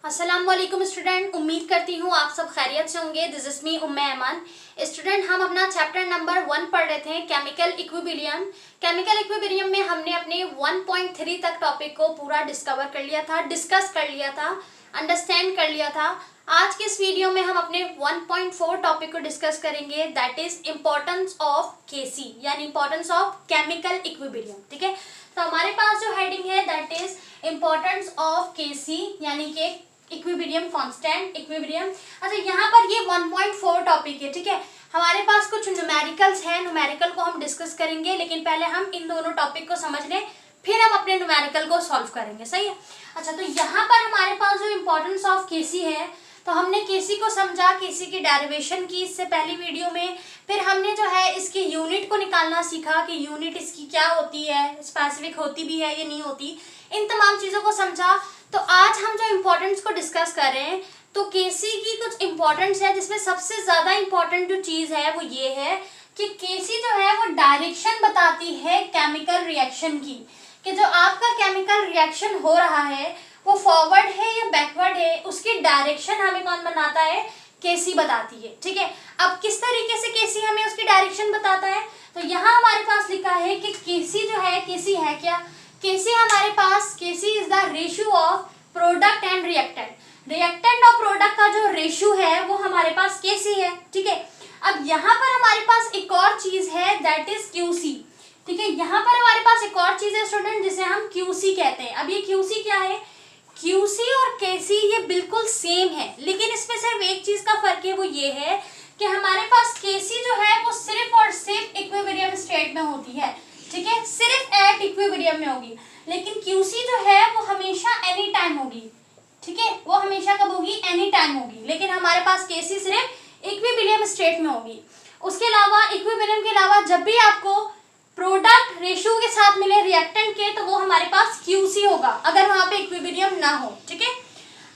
अस्सलाम वालेकुम स्टूडेंट, उम्मीद करती हूँ आप सब खैरियत से होंगे। This is me Umme ऐमान। Student, हम अपना चैप्टर नंबर 1 पढ़ रहे थे, केमिकल इक्विलिब्रियम। केमिकल इक्विलिब्रियम में हमने अपने 1.3 तक टॉपिक को पूरा डिस्कवर कर लिया था, डिस्कस कर लिया था, अंडरस्टैंड कर लिया था। आज के इस वीडियो में हम अपने 1.4 टॉपिक को डिस्कस करेंगे, that is importance of KC, यानी इम्पोर्टेंस ऑफ केमिकल इक्विलिब्रियम। ठीक है, तो हमारे पास जो हेडिंग है that is importance of KC, यानी कि इक्विलिब्रियम, कांस्टेंट इक्विलिब्रियम। अच्छा, यहाँ पर ये 1.4 टॉपिक है। ठीक है, हमारे पास कुछ न्यूमेरिकल्स हैं, न्यूमेरिकल को हम डिस्कस करेंगे, लेकिन पहले हम इन दोनों टॉपिक को समझ लें, फिर हम अपने न्यूमेरिकल को सॉल्व करेंगे। सही है। अच्छा, तो यहाँ पर हमारे पास जो इम्पोर्टेंस ऑफ केसी है, तो हमने केसी को समझा, केसी की डेरिवेशन की इससे पहली वीडियो में, फिर हमने जो है इसकी यूनिट को निकालना सीखा कि यूनिट इसकी क्या होती है, स्पेसिफिक होती भी है या नहीं होती, इन तमाम चीज़ों को समझा। तो आज हम जो इम्पोर्टेंस को डिस्कस कर रहे हैं, तो केसी की कुछ इम्पोर्टेंस है, जिसमें सबसे ज़्यादा इम्पोर्टेंट जो चीज़ है वो ये है कि केसी जो है वो डायरेक्शन बताती है केमिकल रिएक्शन की, कि जो आपका केमिकल रिएक्शन हो रहा है वो फॉरवर्ड है या बैकवर्ड है, उसकी डायरेक्शन हमें कौन बनाता है? केसी बताती है। ठीक है, अब किस तरीके से केसी हमें उसकी डायरेक्शन बताता है, तो यहाँ हमारे पास लिखा है कि केसी जो है, केसी है क्या? केसी हमारे पास, KC is the ratio of product and reactant. Reactant और प्रोडक्ट का जो रेशियो है वो हमारे पास केसी है। ठीक है, अब यहाँ पर हमारे पास एक और चीज है दैट इज क्यूसी। ठीक है, यहाँ पर हमारे पास एक और चीज है स्टूडेंट, जिसे हम क्यूसी कहते हैं। अब ये क्यूसी क्या है? क्यूसी और केसी ये बिल्कुल सेम है, लेकिन इसमें सिर्फ एक चीज का फर्क है, वो ये है कि हमारे पास केसी जो है वो सिर्फ और सिर्फ इक्विलिब्रियम स्टेट में होती है। ठीक है, सिर्फ एट इक्विलिब्रियम में होगी, लेकिन क्यूसी जो है वो हमेशा एनी टाइम होगी। ठीक है, वो हमेशा कब होगी? एनी टाइम होगी, लेकिन हमारे पास केसी सिर्फ इक्विलिब्रियम स्टेट में होगी। उसके अलावा, इक्विलिब्रियम के अलावा जब भी आपको प्रोडक्ट रेशियो के साथ मिले रिएक्टेंट के, तो वो हमारे पास क्यूसी होगा, अगर वहां पे इक्विलिब्रियम ना हो। ठीक है,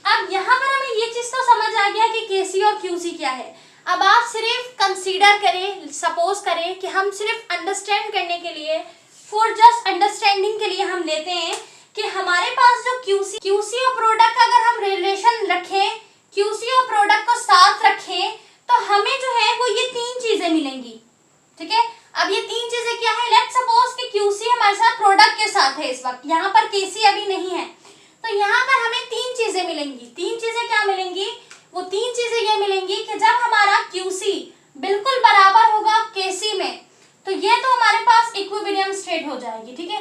अब यहाँ पर हमें ये चीज तो समझ आ गया कि केसी और क्यूसी क्या है। अब आप सिर्फ कंसीडर करें, सपोज करें कि हम सिर्फ अंडरस्टैंड करने के लिए, फॉर जस्ट अंडरस्टैंडिंग के लिए हम लेते हैं कि हमारे पास जो क्यूसी और प्रोडक्ट का अगर हम रिलेशन रखें, क्यूसी और प्रोडक्ट को साथ रखें, तो हमें जो है वो ये तीन चीजें मिलेंगी। ठीक है, अब ये तीन चीजें क्या है? लेट्स सपोज कि क्यूसी हमारे साथ प्रोडक्ट के साथ है इस वक्त, यहाँ पर केसी अभी नहीं है, तो यहाँ पर हमें तीन चीजें मिलेंगी। तीन चीजें क्या मिलेंगी? वो तीन चीजें ये मिलेंगी कि जब हमारा क्यूसी बिल्कुल बराबर होगा केसी में, तो ये तो हमारे पास इक्विलिब्रियम स्टेट हो जाएगी। ठीक है,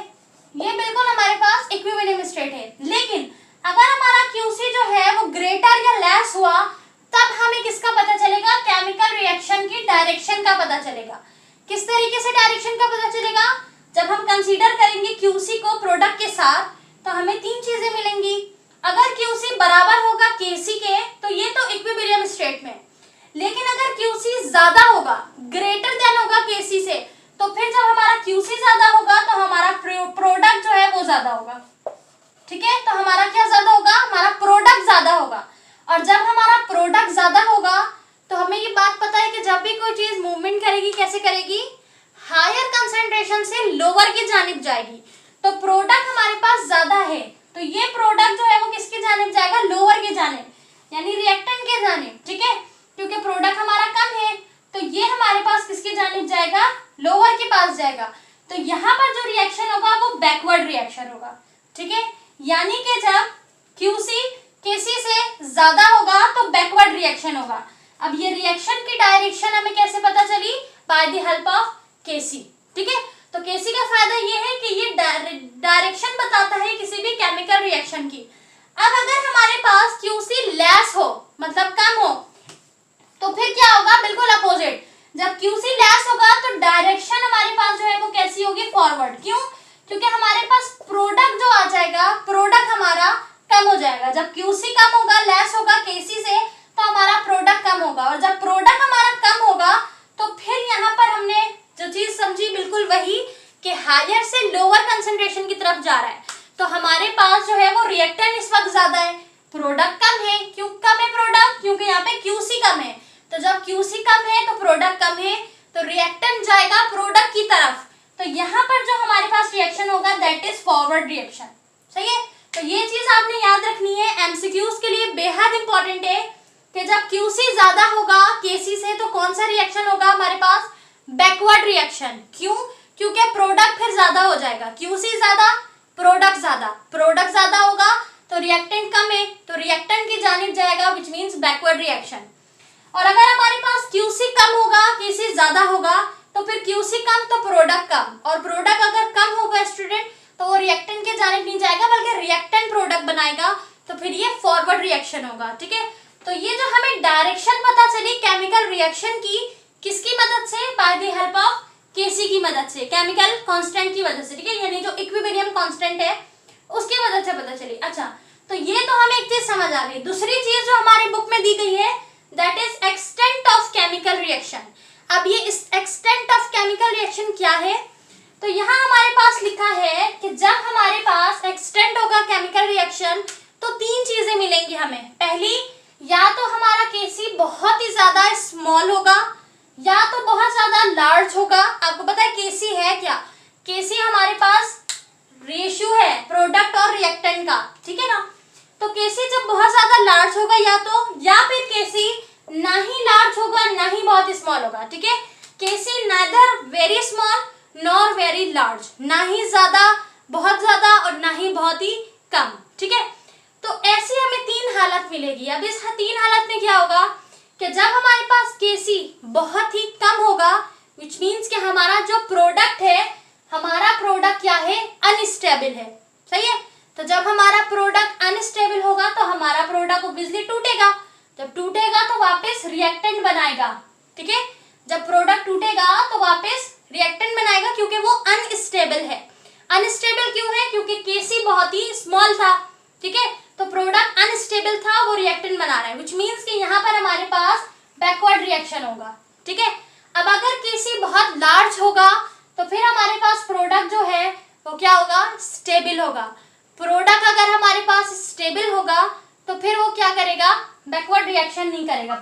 ये बिल्कुल हमारे पास इक्विलिब्रियम स्टेट है, लेकिन अगर हमारा क्यूसी जो है वो ग्रेटर या लेस हुआ, तब हमें किसका पता चलेगा? केमिकल रिएक्शन की डायरेक्शन का पता चलेगा। किस तरीके से डायरेक्शन का पता चलेगा? जब हम कंसीडर करेंगे क्यूसी को प्रोडक्ट के साथ, तो हमें तीन चीजें मिलेंगी। अगर क्यूसी बराबर होगा केसी के, तो ये तो इक्विलिब्रियम स्टेट में, लेकिन अगर क्यूसी ज्यादा होगा, ग्रेटर देन होगा केसी से, तो फिर जब हमारा क्यूसी ज्यादा होगा तो हमारा प्रोडक्ट जो है वो ज्यादा होगा। ठीक है, तो हमारा क्या ज्यादा होगा? हमारा प्रोडक्ट ज्यादा होगा। और जब हमारा प्रोडक्ट ज्यादा होगा, तो हमें ये बात पता है कि जब भी कोई चीज मूवमेंट करेगी, कैसे करेगी? हायर कंसंट्रेशन से लोअर की जानिब जाएगी। तो प्रोडक्ट हमारे पास ज्यादा है, तो ये प्रोडक्ट जो है वो किसकी जानिब जाएगा? लोअर की जानिब, यानी रिएक्टेंट के जानिब। ठीक है, क्योंकि प्रोडक्ट हमारा कम है, तो ये हमारे पास किसकी जानिब जाएगा? लोअर के पास जाएगा। तो यहाँ पर जो रिएक्शन होगा वो बैकवर्ड रिएक्शन होगा। ठीक है, यानी कि जब क्यूसी केसी से ज्यादा होगा तो बैकवर्ड रिएक्शन होगा। अब ये रिएक्शन की डायरेक्शन हमें कैसे पता चली? By the help of KC. ठीक है, तो केसी का फायदा ये है कि ये डायरेक्शन बताता है किसी भी केमिकल रिएक्शन की। अब अगर हमारे पास क्यूसी लेस हो, मतलब कम हो, तो फिर क्या होगा? बिल्कुल अपोजिट। जब क्यूसी लेस होगा तो डायरेक्शन हमारे पास जो है वो कैसी होगी? फॉरवर्ड। क्यों? क्योंकि हमारे पास प्रोडक्ट जो आ जाएगा, प्रोडक्ट हमारा कम हो जाएगा। जब क्यूसी कम होगा, लेस होगा केसी से, तो हमारा प्रोडक्ट कम होगा, और जब प्रोडक्ट हमारा कम होगा, तो फिर यहाँ पर हमने जो चीज समझी बिल्कुल वही कि हायर से लोअर कंसंट्रेशन की तरफ जा रहा है। तो हमारे पास जो है वो रिएक्टेंट इस वक्त ज्यादा है, प्रोडक्ट कम है। क्यों कम है प्रोडक्ट? क्योंकि यहाँ पे क्यूसी कम है। तो जब क्यूसी कम है तो प्रोडक्ट कम है, तो रिएक्टेंट जाएगा प्रोडक्ट की तरफ। तो यहाँ पर जो हमारे पास रिएक्शन होगा दैट इज फॉरवर्ड रिएक्शन। सही है, तो ये चीज आपने याद रखनी है, एमसीक्यूज के लिए बेहद इंपॉर्टेंट है कि जब क्यूसी ज्यादा होगा केसी से तो कौन सा रिएक्शन होगा हमारे पास, बैकवर्ड रिएक्शन। क्यों? क्योंकि प्रोडक्ट फिर ज्यादा हो जाएगा, क्यूसी ज्यादा प्रोडक्ट ज्यादा, प्रोडक्ट ज्यादा होगा तो रिएक्टेंट कम है तो रिएक्टेंट की जानिब जाएगा, विच मीन्स बैकवर्ड रिएक्शन। और अगर हमारे पास क्यूसी कम होगा केसी ज्यादा होगा तो फिर क्यूसी कम तो प्रोडक्ट कम, और प्रोडक्ट अगर कम होगा स्टूडेंट तो वो रिएक्टेंट के जानिब नहीं जाएगा बल्कि रिएक्टेंट प्रोडक्ट बनाएगा, तो फिर ये फॉरवर्ड रिएक्शन होगा। ठीक है, तो ये जो हमें डायरेक्शन पता चली केमिकल रिएक्शन की, किसकी मदद से, by the help of KC की मदद से, केमिकल कांस्टेंट की वजह से। ठीक है, यानी जो इक्विलिब्रियम कांस्टेंट है उसकी मदद से पता चली। अच्छा, तो ये तो हमें एक चीज समझ आ गई। दूसरी चीज जो हमारी बुक में दी गई है that is extent of chemical reaction. अब ये इस एक्सटेंट ऑफ केमिकल रिएक्शन क्या है, तो यहाँ हमारे पास लिखा है कि जब हमारे पास एक्सटेंट होगा केमिकल रिएक्शन तो तीन चीजें मिलेंगी हमें। पहली, या तो हमारा केसी बहुत ही ज्यादा स्मॉल होगा या तो बहुत ज्यादा लार्ज होगा। आपको पता है केसी है क्या, केसी हमारे पास रेशियो है प्रोडक्ट और रिएक्टेंट का। ठीक है ना, तो केसी जब बहुत ज्यादा लार्ज होगा या फिर केसी ना ही लार्ज होगा ना ही बहुत स्मॉल होगा। ठीक है, KC neither very small nor very large, ना ही ज्यादा बहुत ज्यादा और ना ही बहुत ही कम। ठीक है, तो ऐसी हमें तीन हालत मिलेगी। अब इस तीन हालत में क्या होगा कि जब हमारे पास केसी बहुत ही कम होगा विच मीन्स कि हमारा जो प्रोडक्ट है, हमारा प्रोडक्ट क्या है, अनस्टेबल है। सही है, तो जब हमारा प्रोडक्ट अनस्टेबल होगा तो हमारा प्रोडक्ट ऑब्वियसली टूटेगा, जब टूटेगा तो वापस रिएक्टेंट बनाएगा। ठीक है, जब प्रोडक्ट टूटेगा तो वापस रिएक्टेंट बनाएगा क्योंकि वो अनस्टेबल है। अनस्टेबल क्यों है, क्योंकि केसी बहुत ही स्मॉल था। ठीक है, तो प्रोडक्ट अनस्टेबल था, वो रिएक्टेंट बना रहा है, विच मीन्स कि यहाँ पर हमारे पास बैकवर्ड रिएक्शन होगा। ठीक है, अब अगर केसी बहुत लार्ज होगा तो फिर हमारे पास प्रोडक्ट जो है वो क्या होगा, स्टेबल होगा। प्रोडक्ट अगर हमारे पास स्टेबल होगा तो फिर वो क्या करेगा, बैकवर्ड रिएक्शन नहीं करेगा,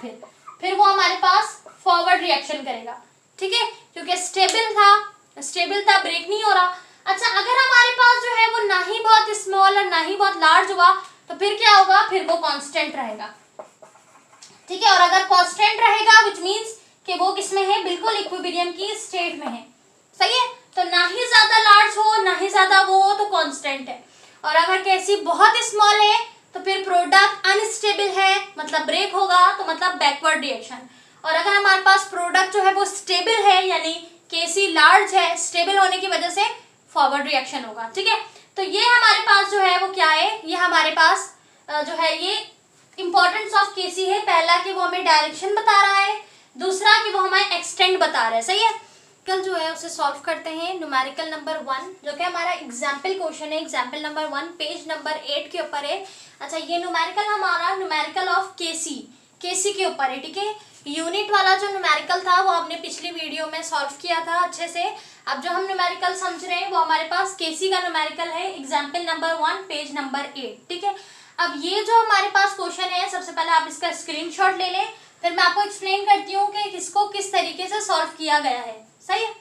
फिर वो हमारे पास फॉरवर्ड रिएक्शन करेगा। ठीक है, क्योंकि स्टेबल था, ब्रेक नहीं हो रहा। अच्छा, अगर हमारे पास जो है वो ना ही बहुत स्मॉल और ना ही बहुत लार्ज हुआ तो फिर क्या होगा, फिर वो कांस्टेंट रहेगा। ठीक है, और अगर कांस्टेंट रहेगा विच मीन्स कि वो किसमें है, बिल्कुल इक्विलिब्रियम की स्टेट में है। सही है, तो ना ही ज्यादा लार्ज हो ना ही ज्यादा वो हो तो कांस्टेंट है, और अगर केसी बहुत स्मॉल है तो फिर प्रोडक्ट अनस्टेबल है मतलब ब्रेक होगा, तो मतलब बैकवर्ड रिएक्शन। और अगर हमारे पास प्रोडक्ट जो है वो स्टेबल है यानी केसी लार्ज है, स्टेबल होने की वजह से फॉरवर्ड रिएक्शन होगा। ठीक है, तो ये हमारे पास जो है वो क्या है, ये हमारे पास जो है ये इंपॉर्टेंस ऑफ केसी है। पहला कि वो हमें डायरेक्शन बता रहा है, दूसरा कि वो हमें एक्सटेंट बता रहा है। सही है, कल जो है उसे सॉल्व करते हैं। न्यूमेरिकल नंबर 1 जो कि हमारा एग्जाम्पल क्वेश्चन है, एग्जाम्पल नंबर 1 पेज नंबर 8 के ऊपर है। अच्छा, ये न्यूमेरिकल हमारा न्यूमेरिकल ऑफ केसी के ऊपर है। ठीक है, यूनिट वाला जो न्यूमेरिकल था वो हमने पिछली वीडियो में सॉल्व किया था अच्छे से। अब जो हम न्यूमेरिकल समझ रहे हैं वो हमारे पास केसी का न्यूमेरिकल है, एग्जाम्पल नंबर 1 पेज नंबर 8। ठीक है, अब ये जो हमारे पास क्वेश्चन है सबसे पहले आप इसका स्क्रीनशॉट ले लें, फिर मैं आपको एक्सप्लेन करती हूँ कि इसको किस तरीके से सॉल्व किया गया है। सही है,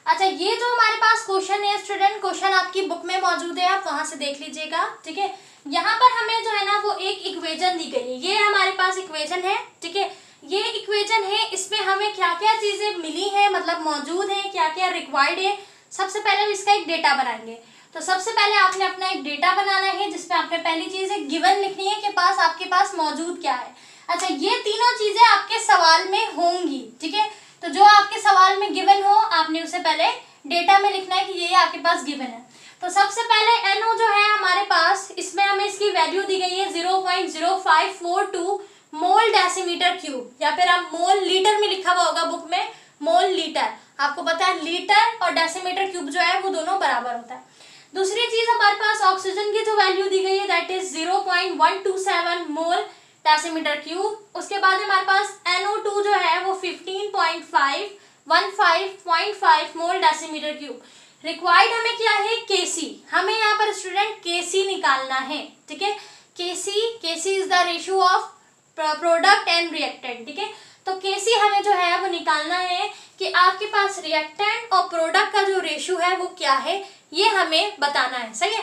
अच्छा, ये जो हमारे पास क्वेश्चन है स्टूडेंट, क्वेश्चन आपकी बुक में मौजूद है, आप वहां से देख लीजिएगा। ठीक है, यहाँ पर हमें जो है ना वो एक इक्वेशन दी गई है, ये हमारे पास इक्वेशन है। ठीक है, ये इक्वेशन है, इसमें हमें क्या क्या चीजें मिली है मतलब मौजूद है, क्या क्या रिक्वायर्ड है। सबसे पहले हम इसका एक डेटा बनाएंगे, तो सबसे पहले आपने अपना एक डेटा बनाना है जिसमें आपने पहली चीज एक गिवन लिखनी है कि आपके पास मौजूद क्या है। अच्छा, ये तीनों चीजें आपके सवाल में होंगी। ठीक है, तो जो आपके सवाल में गिवन हो आपने उसे पहले डेटा में लिखना है कि ये आपके पास गिवन है। तो सबसे पहले NO जो है हमारे पास, इसमें हमें इसकी वैल्यू दी गई है 0.0542 मोल डेसीमीटर क्यूब, या फिर आप मोल लीटर में लिखा हुआ होगा बुक में, मोल लीटर। आपको पता है लीटर और डेसीमीटर क्यूब जो है वो दोनों बराबर होता है। दूसरी चीज हमारे पास ऑक्सीजन की जो वैल्यू दी गई है that is 0.127 mole decimetre cube. उसके बाद हमारे पास NO2 जो है वो 15.5 मोल डेसीमीटर क्यूब। रिक्वायर्ड हमें क्या है, केसी। हमें यहाँ पर स्टूडेंट केसी निकालना है। ठीक है, KC is the ratio of product and reactant. ठीक है, तो केसी हमें जो है वो निकालना है कि आपके पास रिएक्टेंट और प्रोडक्ट का जो रेशियो है वो क्या है, ये हमें बताना है। सही है,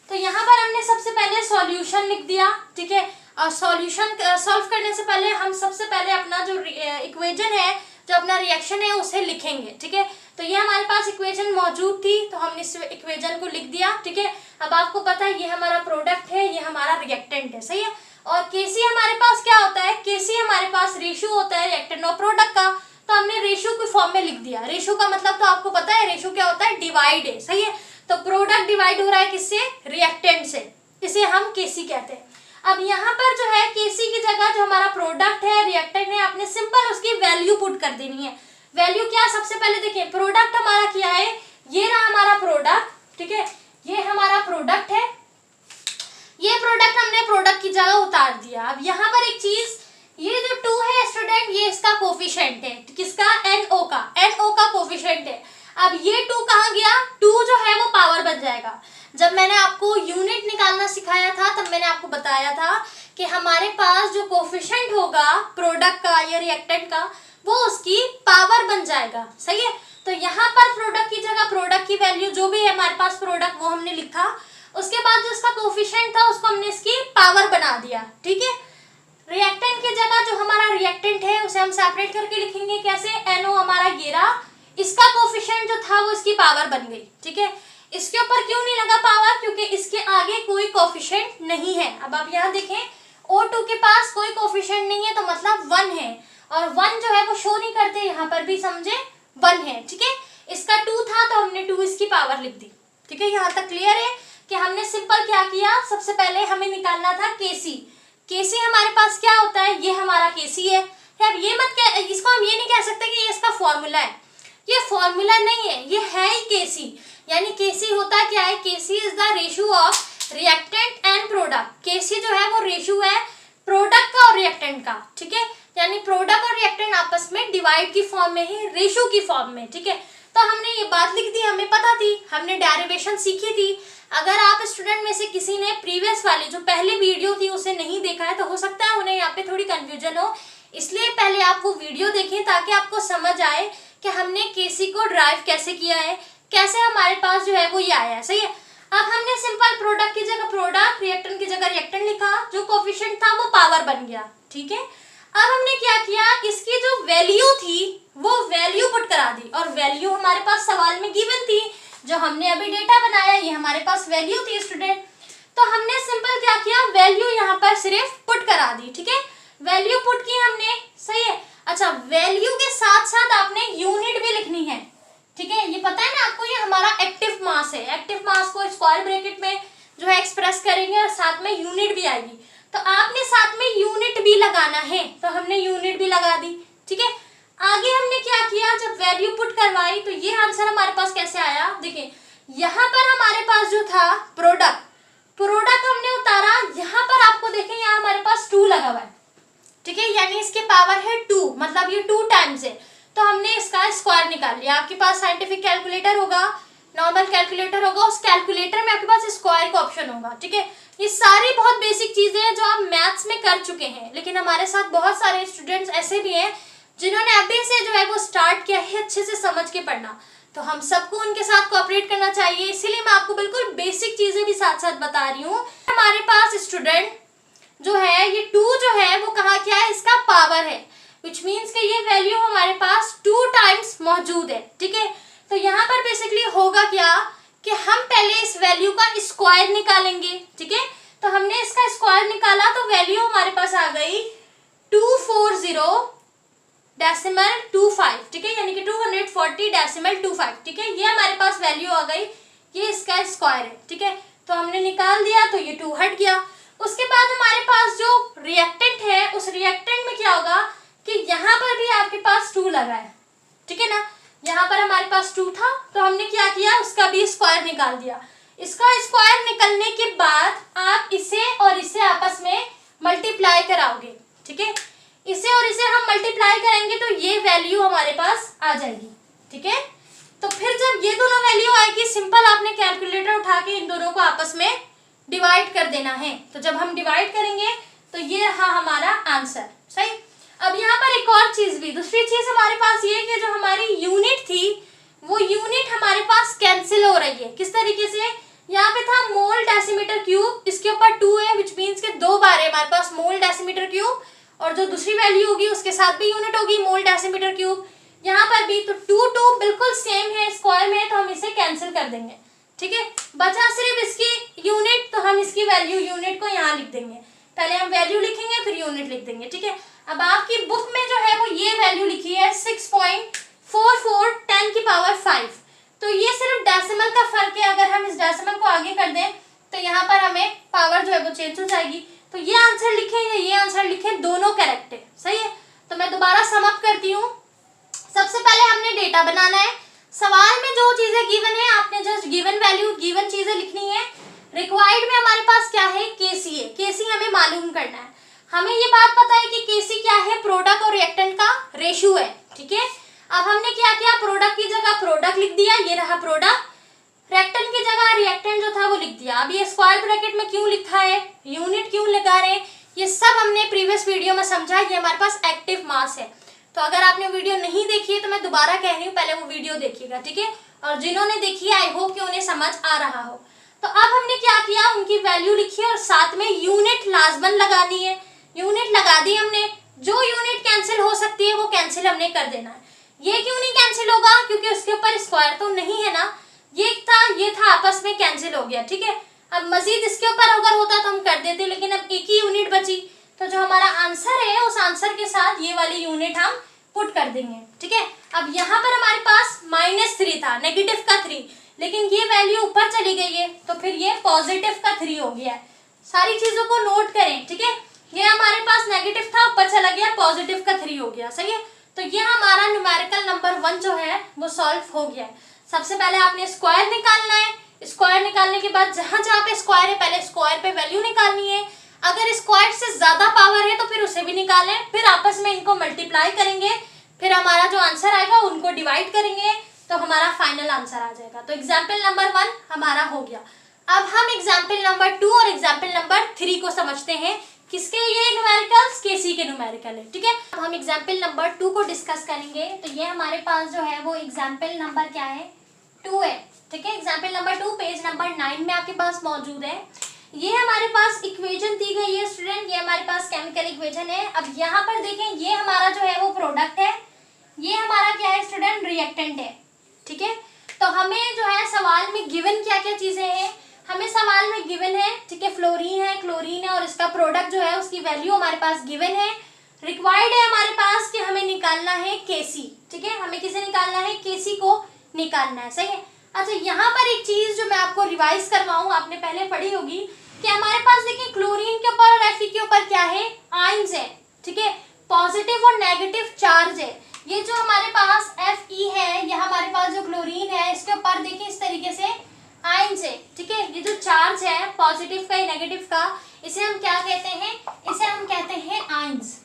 तो यहाँ पर हमने सबसे पहले सॉल्यूशन लिख दिया, ठीक है। और सॉल्यूशन सॉल्व करने से पहले हम सबसे पहले अपना जो इक्वेशन है, जो अपना रिएक्शन है उसे लिखेंगे, ठीक है। तो ये हमारे पास इक्वेशन मौजूद थी तो हमने इस इक्वेशन को लिख दिया, ठीक है। अब आपको पता है ये हमारा प्रोडक्ट है, ये हमारा रिएक्टेंट है, सही है। और केसी हमारे पास क्या होता है, केसी हमारे पास रेशियो होता है रिएक्टेंट और प्रोडक्ट का, तो हमने रेशियो के फॉर्म में लिख दिया। रेशियो का मतलब तो आपको पता है, रेशियो क्या होता है, डिवाइड है, सही है। तो प्रोडक्ट डिवाइड हो रहा है किससे, रिएक्टेंट से, इसे हम केसी कहते हैं। अब यहाँ पर जो है केसी की जगह जो हमारा प्रोडक्ट है रिएक्टेंट है, आपने सिंपल उसकी वैल्यू पुट कर देनी है। वैल्यू क्या, सबसे पहले देखिए प्रोडक्ट हमारा क्या है, ये रहा हमारा प्रोडक्ट, ठीक है। ये हमारा प्रोडक्ट है, ये प्रोडक्ट हमने प्रोडक्ट की जगह उतार दिया। अब यहाँ पर एक चीज, ये जो 2 है स्टूडेंट, ये इसका कोफिशिएंट है, किसका, NO का कोफिशिएंट है। अब ये 2 कहाँ गया, 2 जो है वो पावर बन जाएगा। जब मैंने आपको यूनिट निकालना सिखाया था तब मैंने आपको बताया था कि हमारे पास जो कोफिशिएंट होगा प्रोडक्ट का या रिएक्टेंट का, वो उसकी पावर बन जाएगा, सही है। तो यहाँ पर प्रोडक्ट की जगह प्रोडक्ट की वैल्यू जो भी है हमारे पास प्रोडक्ट, वो हमने लिखा। उसके बाद जो इसका कोफिशिएंट था उसको हमने इसकी पावर बना दिया, ठीक है। रिएक्टेंट की जगह जो हमारा रिएक्टेंट है उसे हम सेपरेट करके लिखेंगे, कैसे, NO हमारा गेरा, इसका कोफिशिएंट जो था वो इसकी पावर बन गई, ठीक है। इसके ऊपर क्यों नहीं लगा पावर, क्योंकि इसके आगे कोई कोफिशिएंट नहीं है। अब आप यहाँ देखें O2 के पास कोई कोफिशिएंट नहीं है तो मतलब 1 है, और 1 जो है वो शो नहीं करते, यहाँ पर भी समझे 1 है, ठीक है। इसका 2 था तो हमने 2 इसकी पावर लिख दी, ठीक है। यहाँ तक क्लियर है कि हमने सिंपल क्या किया, सबसे पहले हमें निकालना था केसी। केसी हमारे पास क्या होता है, ये हमारा केसी है। अब ये मत कह, इसको हम ये नहीं कह सकते कि ये इसका फॉर्मूला है, ये फॉर्मूला नहीं है, ये है ही केसी। यानी केसी होता क्या है, KC is the ratio of reactant and product. KC जो है वो रेशियो है प्रोडक्ट का और रिएक्टेंट का, ठीक है। यानी प्रोडक्ट और रिएक्टेंट आपस में डिवाइड की फॉर्म में ही, रेशियो की फॉर्म में, ठीक है। तो हमने ये बात लिख दी, हमें पता थी, हमने डेरिवेशन सीखी थी। अगर आप स्टूडेंट में से किसी ने प्रीवियस वाली जो पहली वीडियो थी उसे नहीं देखा है तो हो सकता है उन्हें यहाँ पे थोड़ी कंफ्यूजन हो, इसलिए पहले आप वो वीडियो देखें ताकि आपको समझ आए कि हमने केसी को ड्राइव कैसे किया है, कैसे हमारे पास जो है वो ये आया है, सही है। अब हमने सिंपल प्रोडक्ट की जगह प्रोडक्ट, रिएक्टेंट की जगह रिएक्टेंट लिखा, जो कोफिशिएंट था वो पावर बन गया, ठीक है। अब हमने क्या किया, इसकी जो वैल्यू थी वो वैल्यू पुट करा दी, और वैल्यू हमारे पास सवाल में गिवन थी, जो हमने अभी डेटा बनाया ये हमारे पास वैल्यू थी स्टूडेंट। तो हमने सिंपल क्या किया, वैल्यू यहाँ पर सिर्फ पुट करा दी, ठीक है। वैल्यू पुट की हमने, सही है। अच्छा, वैल्यू के साथ साथ आपने यूनिट भी लिखनी है, ठीक है। ये पता है ना आपको, ये हमारा एक्टिव मास है। एक्टिव मास को स्क्वायर ब्रैकेट में जो है एक्सप्रेस करेंगे और साथ में यूनिट भी आएगी, तो आपने साथ में यूनिट भी लगाना है, तो हमने यूनिट भी लगा दी, ठीक है। आगे हमने क्या किया, जब वैल्यू पुट करवाई तो ये आंसर हमारे पास कैसे आया, देखिए यहाँ पर हमारे पास जो था प्रोडक्ट हमने उतारा, यहाँ पर आपको देखें यहाँ हमारे पास 2 लगा हुआ है, ठीक है। यानी इसके पावर है 2, मतलब ये 2 टाइम्स है, तो हमने इसका स्क्वायर निकाल लिया। आपके पास साइंटिफिक कैलकुलेटर होगा, नॉर्मल कैलकुलेटर होगा, उस कैलकुलेटर में आपके पास स्क्वायर का ऑप्शन होगा, ठीक है। ये सारी बहुत बेसिक चीजें हैं जो आप मैथ्स में कर चुके हैं, लेकिन हमारे साथ बहुत सारे स्टूडेंट्स ऐसे भी हैं जिन्होंने अभी से जो है वो स्टार्ट किया है अच्छे से समझ के पढ़ना, तो हम सबको उनके साथ कोऑपरेट करना चाहिए, इसीलिए मैं आपको बिल्कुल बेसिक चीजें भी साथ साथ बता रही हूँ। हमारे पास स्टूडेंट जो है ये 2 जो है वो कहाँ क्या है, इसका पावर है, विच मीन्स कि ये वैल्यू हमारे पास 2 टाइम्स मौजूद है, ठीक है। तो यहाँ पर बेसिकली होगा क्या कि हम पहले इस वैल्यू का स्क्वायर निकालेंगे, ठीक है। तो हमने इसका स्क्वायर निकाला तो वैल्यू हमारे पास आ गई 240.25, ठीक है, यानी कि 240.25, ठीक है। ये हमारे पास वैल्यू आ गई, ये इसका स्क्वायर है, ठीक है। तो हमने निकाल दिया तो ये 2 हट गया। उसके बाद हमारे पास जो रिएक्टेंट है, उस रिएक्टेंट में क्या होगा कि यहाँ पर भी आपके पास 2 लगा है, ठीक है ना। यहाँ पर हमारे पास 2 था तो हमने क्या किया, उसका भी स्क्वायर निकाल दिया। इसका स्क्वायर निकलने के बाद आप इसे और इसे आपस में मल्टीप्लाई कराओगे, ठीक है। इसे और इसे हम मल्टीप्लाई करेंगे तो ये वैल्यू हमारे पास आ जाएगी, ठीक है। तो फिर जब ये दोनों वैल्यू आएगी, सिंपल आपने कैलकुलेटर उठा के इन दोनों को आपस में डिवाइड कर देना है। तो जब हम डिवाइड करेंगे तो ये रहा हमारा आंसर, सही। अब यहाँ पर एक और चीज भी, दूसरी चीज हमारे पास ये कि जो हमारी यूनिट थी वो यूनिट हमारे पास कैंसिल हो रही है, किस तरीके से, यहाँ पे था मोल डेसीमीटर क्यूब, इसके ऊपर 2 है विच मीन्स के 2 बार है हमारे पास मोल डेसीमीटर क्यूब, और जो दूसरी वैल्यू होगी उसके साथ भी यूनिट होगी मोल डेसीमीटर क्यूब। यहाँ पर भी तो 2 बिल्कुल सेम है, स्क्वायर में है, तो हम इसे कैंसिल कर देंगे। ठीक है, बचा सिर्फ इसकी यूनिट, तो हम इसकी वैल्यू यूनिट को यहाँ लिख देंगे। पहले हम वैल्यू लिखेंगे फिर यूनिट लिख देंगे। ठीक है, अब आपकी बुक में जो है वो ये वैल्यू लिखी है 6.44 10 की पावर 5, तो ये सिर्फ डेसिमल का फर्क है। अगर हम इस डेसिमल को आगे कर दें तो यहाँ पर हमें पावर जो है वो चेंज हो जाएगी। तो ये आंसर लिखें या ये आंसर लिखें, दोनों करेक्ट है। सही है, तो मैं दोबारा सम अप करती हूँ। सबसे पहले हमने डेटा बनाना है। सवाल में जो चीजें गिवन है आपने जस्ट गिवन वैल्यू गिवन चीजें लिखनी है। रिक्वायर्ड में हमारे पास क्या है, केसी है, केसी हमें मालूम करना है। हमें ये बात पता है कि केसी क्या है, प्रोडक्ट और रिएक्टेंट का रेशियो है। ठीक है, अब हमने क्या किया, प्रोडक्ट की जगह प्रोडक्ट लिख दिया, ये रहा प्रोडक्ट, रिएक्टेंट की जगह रिएक्टेंट जो था वो लिख दिया। अब ये स्क्वायर ब्रैकेट में क्यों लिखा है, यूनिट क्यों लगा रहे हैं, ये सब हमने प्रीवियस वीडियो में समझा। ये हमारे पास एक्टिव मास है, तो अगर आपने वीडियो नहीं देखी है तो मैं दोबारा कह रही हूँ, पहले वो वीडियो देखिएगा। ठीक है, और जिन्होंने देखी है आई होप कि उन्हें समझ आ रहा हो। तो अब हमने क्या किया, उनकी वैल्यू लिखी और साथ में यूनिट लाजमन लगानी है। यूनिट लगा दी हमने, जो यूनिट कैंसिल हो सकती है वो कैंसिल हमने कर देना है। ये क्यों नहीं कैंसिल होगा, क्योंकि उसके ऊपर स्क्वायर तो नहीं है ना, ये था आपस में कैंसिल हो गया। ठीक है, अब मजीद इसके ऊपर अगर होता तो हम कर देते, लेकिन अब एक ही यूनिट बची, तो जो हमारा आंसर है उस आंसर के साथ ये वाली यूनिट हम पुट कर देंगे। ठीक है, अब यहाँ पर हमारे पास -3 था, नेगेटिव का 3, लेकिन ये वैल्यू ऊपर चली गई है तो फिर ये पॉजिटिव का 3 हो गया है। सारी चीजों को नोट करें। ठीक है, ये हमारे पास नेगेटिव था, ऊपर चला गया, पॉजिटिव का 3 हो गया। सही है, तो ये हमारा न्यूमेरिकल नंबर 1 जो है वो सॉल्व हो गया है। सबसे पहले आपने स्क्वायर निकालना है। स्क्वायर निकालने के बाद जहां जहां पे स्क्वायर है पहले स्क्वायर पे वैल्यू निकालनी है। अगर स्क्वायर से ज्यादा पावर है तो फिर उसे भी निकालें, फिर आपस में इनको मल्टीप्लाई करेंगे, फिर हमारा जो आंसर आएगा उनको डिवाइड करेंगे, तो हमारा फाइनल आंसर आ जाएगा। तो एग्जाम्पल नंबर 1 हमारा हो गया। अब हम एग्जाम्पल नंबर 2 और एग्जाम्पल नंबर 3 को समझते हैं। किसके ये न्यूमेरिकल्स, केसी के न्यूमेरिकल है। ठीक है, अब हम एग्जाम्पल नंबर 2 को डिस्कस करेंगे। तो ये हमारे पास जो है वो एग्जाम्पल नंबर क्या है, 2 है। ठीक है, एग्जाम्पल नंबर 2 पेज नंबर 9 में आपके पास मौजूद है। ये हमारे पास इक्वेशन दी गई है स्टूडेंट, ये हमारे पास केमिकल इक्वेशन है। अब यहाँ पर देखें, ये हमारा जो है वो प्रोडक्ट है, ये हमारा क्या है स्टूडेंट, रिएक्टेंट है। ठीक है, तो हमें जो है सवाल में गिवन क्या क्या चीजें हैं, हमें सवाल में गिवन है, ठीक है, फ्लोरीन है, क्लोरीन है, और इसका प्रोडक्ट जो है उसकी वैल्यू हमारे पास गिवन है। रिक्वायर्ड है हमारे पास कि हमें निकालना है केसी। ठीक है, हमें किसे निकालना है, केसी को निकालना है। सही है, अच्छा यहाँ पर एक चीज जो मैं आपको रिवाइज करवाऊं, आपने पहले पढ़ी होगी कि हमारे पास देखिए क्लोरीन के ऊपर और Fe के ऊपर क्या है, आयंस है। ठीक है, पॉजिटिव और नेगेटिव चार्ज है। ये जो हमारे पास Fe है, यह हमारे पास जो क्लोरीन है, इसके ऊपर देखिए इस तरीके से आयंस है। ठीक है, ये जो चार्ज है पॉजिटिव का या नेगेटिव का, इसे हम क्या कहते हैं, इसे हम कहते हैं आयंस।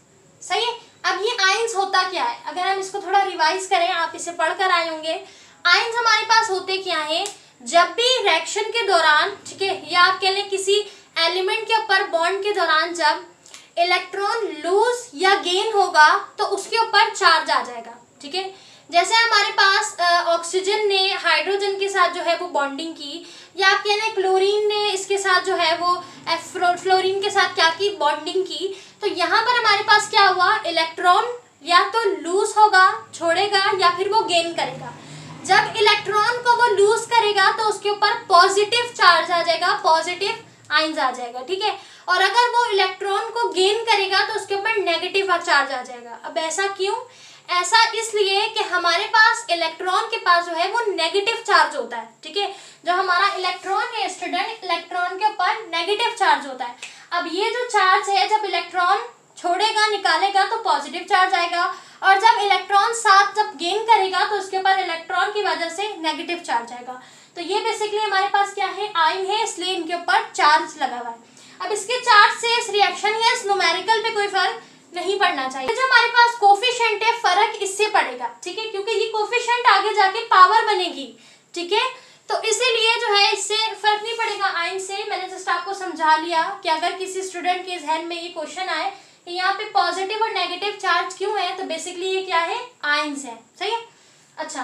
सही है, अब ये आयंस होता क्या है, अगर हम इसको थोड़ा रिवाइज करें, आप इसे पढ़ कर आए होंगे। आयंस हमारे पास होते क्या है, जब भी रिएक्शन के दौरान, ठीक है, या आप कह लें किसी एलिमेंट के ऊपर बॉन्ड के दौरान जब इलेक्ट्रॉन लूज या गेन होगा तो उसके ऊपर चार्ज आ जाएगा। ठीक है, जैसे हमारे पास ऑक्सीजन ने हाइड्रोजन के साथ जो है वो बॉन्डिंग की, या आप कह लें क्लोरीन ने इसके साथ जो है वो फ्लोरीन के साथ क्या की, बॉन्डिंग की, तो यहाँ पर हमारे पास क्या हुआ, इलेक्ट्रॉन या तो लूज होगा, छोड़ेगा, या फिर वो गेन करेगा। जब इलेक्ट्रॉन को वो लूज करेगा तो उसके ऊपर पॉजिटिव चार्ज आ जाएगा, पॉजिटिव आयंस आ जाएगा। ठीक है, और अगर वो इलेक्ट्रॉन को गेन करेगा तो उसके ऊपर नेगेटिव चार्ज आ जाएगा। अब ऐसा क्यों, ऐसा इसलिए कि हमारे पास इलेक्ट्रॉन के पास जो है वो नेगेटिव चार्ज होता है। ठीक है, जो हमारा इलेक्ट्रॉन है स्टूडेंट, इलेक्ट्रॉन के ऊपर नेगेटिव चार्ज होता है। अब ये जो चार्ज है जब इलेक्ट्रॉन छोड़ेगा, निकालेगा, तो पॉजिटिव चार्ज आएगा, और जब इलेक्ट्रॉन साथ जब गेन करेगा तो उसके ऊपर इलेक्ट्रॉन की वजह से नेगेटिव चार्ज आएगा। तो ये बेसिकली हमारे पास क्या है, आयन है, इसलिए इनके ऊपर चार्ज लगा हुआ है। अब इसके चार्ज से इस रिएक्शन या इस न्यूमेरिकल पे कोई फर्क नहीं पड़ना चाहिए। जो हमारे पास कोफिशिएंट है, फर्क इससे पड़ेगा। ठीक है, क्योंकि ये कोफिशिएंट आगे जाके पावर बनेगी। ठीक है, तो इसीलिए जो है इससे फर्क नहीं पड़ेगा आयन से। मैंने जस्ट आपको समझा लिया कि अगर किसी स्टूडेंट के जहन में ये क्वेश्चन आए कि यहाँ पे पॉजिटिव और नेगेटिव चार्ज क्यों है, तो बेसिकली ये क्या है, आयंस है। सही है, अच्छा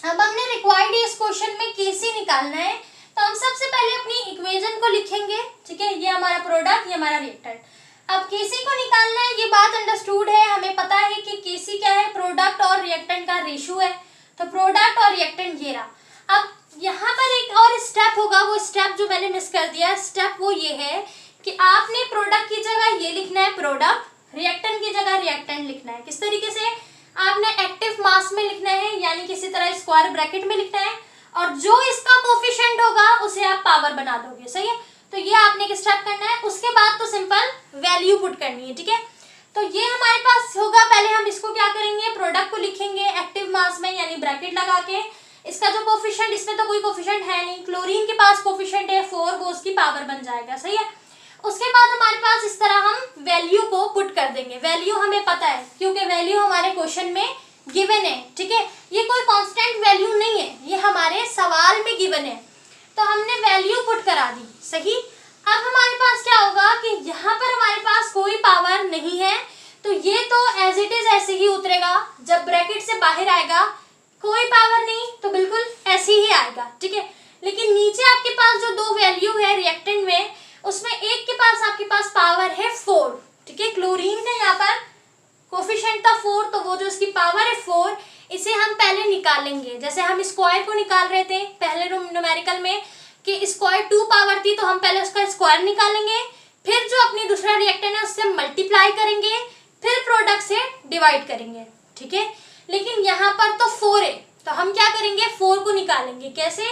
अब हमने रिक्वायर्ड इस क्वेश्चन में केसी निकालना है। तो हम सबसे पहले अपनी इक्वेशन को लिखेंगे, ठीक है। ये हमारा प्रोडक्ट, ये हमारा रिएक्टेंट। अब केसी को निकालना है, ये बात अंडरस्टूड है, हमें पता है कि केसी क्या है, प्रोडक्ट और रिएक्टेंट का रेशियो है। तो प्रोडक्ट और रिएक्टेंट ये रहा। अब यहाँ पर एक और स्टेप होगा, वो स्टेप जो मैंने मिस कर दिया, स्टेप वो ये है कि आपने प्रोडक्ट की जगह ये लिखना है प्रोडक्ट, रिएक्टेंट की जगह रिएक्टेंट लिखना है। किस तरीके से? आपने एक्टिव मास में लिखना है, यानी किसी तरह स्क्वायर ब्रैकेट में लिखना है, और जो इसका कोफिशिएंट होगा उसे आप पावर बना दोगे, सही है। तो ये आपने एक स्टेप करना है। उसके बाद तो सिंपल वैल्यू पुट करनी है, ठीक है। तो ये हमारे पास होगा। पहले हम इसको क्या करेंगे, प्रोडक्ट को लिखेंगे एक्टिव मास में, यानी ब्रैकेट लगा के। इसका जो कोफिशिएंट, इसमें तो कोई कोफिशिएंट है नहीं, क्लोरीन के पास कोफिशिएंट है 4, वो उसकी पावर बन जाएगा, सही है। उसके बाद हमारे पास इस तरह हम वैल्यू को पुट कर देंगे। वैल्यू हमें पता है क्योंकि वैल्यू हमारे क्वेश्चन में गिवन है, ठीक है। ये कोई कांस्टेंट वैल्यू नहीं है, ये हमारे सवाल में गिवन है, तो हमने वैल्यू पुट करा दी, सही। अब हमारे पास क्या होगा कि यहाँ पर हमारे पास कोई पावर नहीं है, तो ये तो एज इट इज ऐसे ही उतरेगा। जब ब्रैकेट से बाहर आएगा कोई पावर नहीं, तो बिल्कुल ऐसे ही आएगा, ठीक है। लेकिन नीचे आपके पास जो दो वैल्यू है रिएक्टेंट में, उसमें एक के पास आपके पास पावर है 4, ठीक है। क्लोरीन का यहाँ पर कोफिशिएंट था 4, तो वो जो इसकी पावर है 4, इसे हम पहले निकालेंगे। जैसे हम स्क्वायर को निकाल रहे थे पहले न्यूमेरिकल में कि स्क्वायर 2 पावर थी, तो हम पहले उसका स्क्वायर निकालेंगे, फिर जो अपनी दूसरा रिएक्टेंट है उससे मल्टीप्लाई करेंगे, फिर प्रोडक्ट से डिवाइड करेंगे, ठीक है। लेकिन यहाँ पर तो 4 है, तो हम क्या करेंगे, 4 को निकालेंगे। कैसे?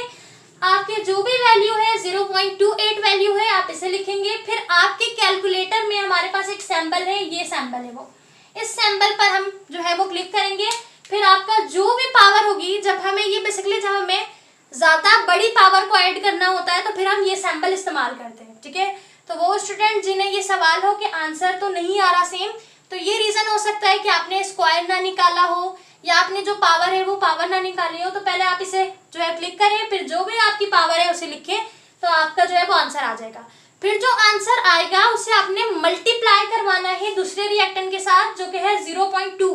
आपके जो भी वैल्यू है 0.28 वैल्यू है, आप इसे लिखेंगे। फिर आपके कैलकुलेटर में हमारे पास एक सैंपल है, ये सैंपल है वो, इस सैंपल पर हम जो है वो क्लिक करेंगे। फिर आपका जो भी पावर होगी, जब हमें ये बेसिकली जब हमें ज़्यादा बड़ी पावर को ऐड करना होता है तो फिर हम ये सैंपल इस्तेमाल करते हैं, ठीक है। तो वो स्टूडेंट जिन्हें ये सवाल हो कि आंसर तो नहीं आ रहा सेम, तो ये रीज़न हो सकता है कि आपने स्क्वायर ना निकाला हो, या आपने जो पावर है वो पावर ना निकाली हो। तो पहले आप इसे जो है क्लिक करें, फिर जो भी आपकी पावर है उसे लिखें, तो आपका जो है वो आंसर आ जाएगा। फिर जो आंसर आएगा उसे आपने मल्टीप्लाई करवाना है दूसरे रिएक्टेंट के साथ, जो कि है 0.2।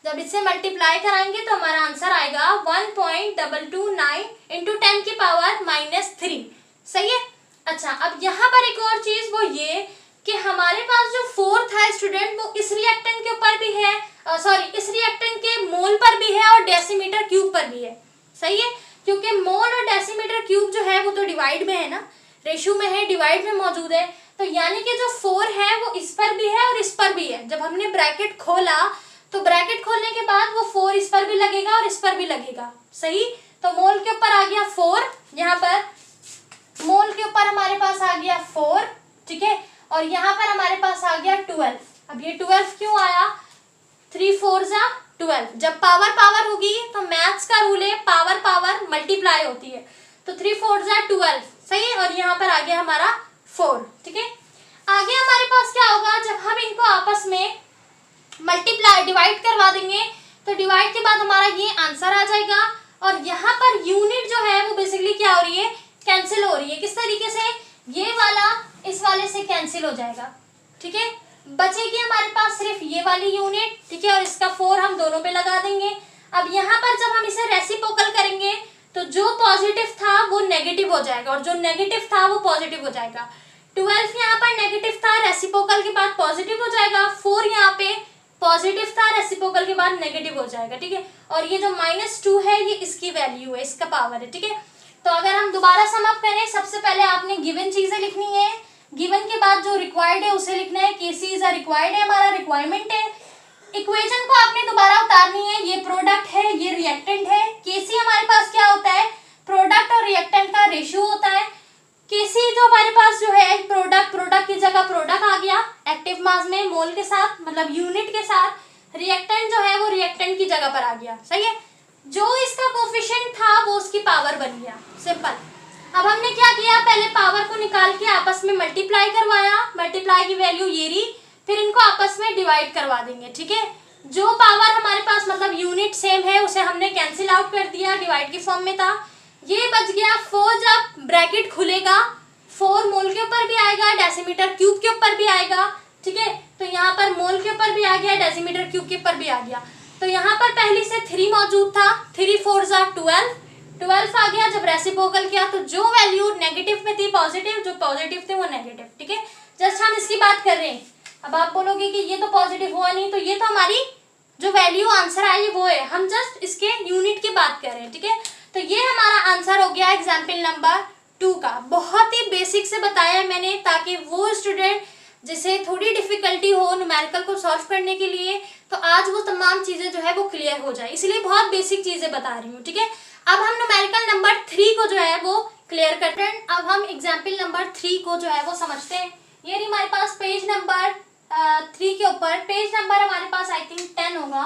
जब इससे मल्टीप्लाई कराएंगे तो हमारा आंसर आएगा 1.229 इंटू 10 की पावर -3, सही है। अच्छा, अब यहाँ पर एक और चीज़ वो ये कि हमारे पास जो 4 था स्टूडेंट, वो इस रिएक्टेंट के ऊपर भी है, इस रिएक्टेंट के मोल पर भी है और डेसीमीटर क्यूब पर भी है, सही है। क्योंकि मोल और डेसीमीटर क्यूब जो है वो तो डिवाइड में है ना, रेशियो में है, डिवाइड में मौजूद है। तो यानी कि जो 4 है वो इस पर भी है और इस पर भी है। जब हमने ब्रैकेट खोला तो ब्रैकेट खोलने के बाद वो 4 इस पर भी लगेगा और इस पर भी लगेगा, सही। तो मोल के ऊपर आ गया 4, यहाँ पर मोल के ऊपर हमारे पास आ गया 4, ठीक है। और यहाँ पर हमारे पास आ गया 12। अब ये 12 क्यों आया? 3 4 जा 12। जब पावर पावर होगी तो मैथ्स का रूल है, पावर पावर मल्टीप्लाई होती है, तो 3 4 जा 12, सही है। और यहाँ पर आ गया हमारा 4, ठीक है। आगे हमारे पास क्या होगा, जब हम इनको आपस में मल्टीप्लाई डिवाइड करवा देंगे, तो डिवाइड के बाद हमारा ये आंसर आ जाएगा। और यहाँ पर यूनिट जो है वो बेसिकली क्या हो रही है, कैंसिल हो रही है। किस तरीके से? ये वाला इस वाले से कैंसिल हो जाएगा, ठीक है। बचेगी हमारे पास सिर्फ ये वाली यूनिट, ठीक है। और इसका 4 हम दोनों पे लगा देंगे। अब यहाँ पर जब हम इसे रेसिप्रोकल करेंगे तो जो पॉजिटिव था वो नेगेटिव हो जाएगा और जो नेगेटिव था वो पॉजिटिव हो जाएगा। 12 यहाँ पर नेगेटिव था, रेसिप्रोकल के बाद पॉजिटिव हो जाएगा। 4 यहाँ पे पॉजिटिव था, रेसिप्रोकल के बाद नेगेटिव हो जाएगा, ठीक है। और ये जो -2 है ये इसकी वैल्यू है, इसका पावर है, ठीक है। तो अगर हम दोबारा सम अप करें, सबसे पहले आपने गिवन चीजें लिखनी है, गिवन के बाद जो रिक्वायर्ड है उसे लिखना है। केसी इज रिक्वायर्ड है, हमारा रिक्वायरमेंट है। इक्वेशन को आपने दोबारा उतारनी है, ये प्रोडक्ट है, ये रिएक्टेंट है। केसी हमारे पास क्या होता है, प्रोडक्ट और रिएक्टेंट का रेशियो होता है। केसी जो हमारे पास जो है प्रोडक्ट की जगह प्रोडक्ट आ गया एक्टिव मास में मोल के साथ, मतलब यूनिट के साथ। रिएक्टेंट जो है वो रिएक्टेंट की जगह पर आ गया, सही है। जो इसका कोफिशिएंट था वो उसकी पावर बन गया, सिंपल। अब हमने क्या किया, पहले पावर को निकाल के आपस में मल्टीप्लाई करवाया, मल्टीप्लाई की वैल्यू ये रही, फिर इनको आपस में डिवाइड करवा देंगे, ठीक है। जो पावर हमारे पास मतलब यूनिट सेम है उसे हमने कैंसिल आउट कर दिया, डिवाइड की फॉर्म में था। ये बच गया 4, जब ब्रैकेट खुलेगा 4 मोल के ऊपर भी आएगा, डेसीमीटर क्यूब के ऊपर भी आएगा, ठीक है। तो यहाँ पर मोल के ऊपर भी आ गया, डेसीमीटर क्यूब के ऊपर भी आ गया। तो यहाँ पर पहले से 3 मौजूद था, 3 4 जा 12, 12 आ गया। जब रेसिप्रोकल किया तो जो वैल्यू नेगेटिव में थी पॉजिटिव, जो पॉजिटिव थे वो नेगेटिव, ठीक है। जस्ट हम इसकी बात कर रहे हैं। अब आप बोलोगे कि ये तो पॉजिटिव हुआ नहीं, तो ये तो हमारी जो वैल्यू आंसर आई वो है, हम जस्ट इसके यूनिट की बात कर रहे हैं, ठीक है। तो ये हमारा आंसर हो गया एग्जाम्पल नंबर 2 का। बहुत ही बेसिक से बताया है मैंने, ताकि वो स्टूडेंट जिसे थोड़ी डिफिकल्टी हो न्यूमेरिकल को सॉल्व करने के लिए, तो आज वो तमाम चीजें जो है वो क्लियर हो जाए, इसलिए बहुत बेसिक चीजें बता रही हूँ, ठीक है। अब हम न्यूमेरिकल नंबर 3 को जो है वो क्लियर करते हैं। अब हम एग्जाम्पल नंबर 3 को जो है वो समझते हैं। ये रही हमारे पास पेज नंबर 3 के ऊपर, पेज नंबर हमारे पास आई थिंक 10 होगा।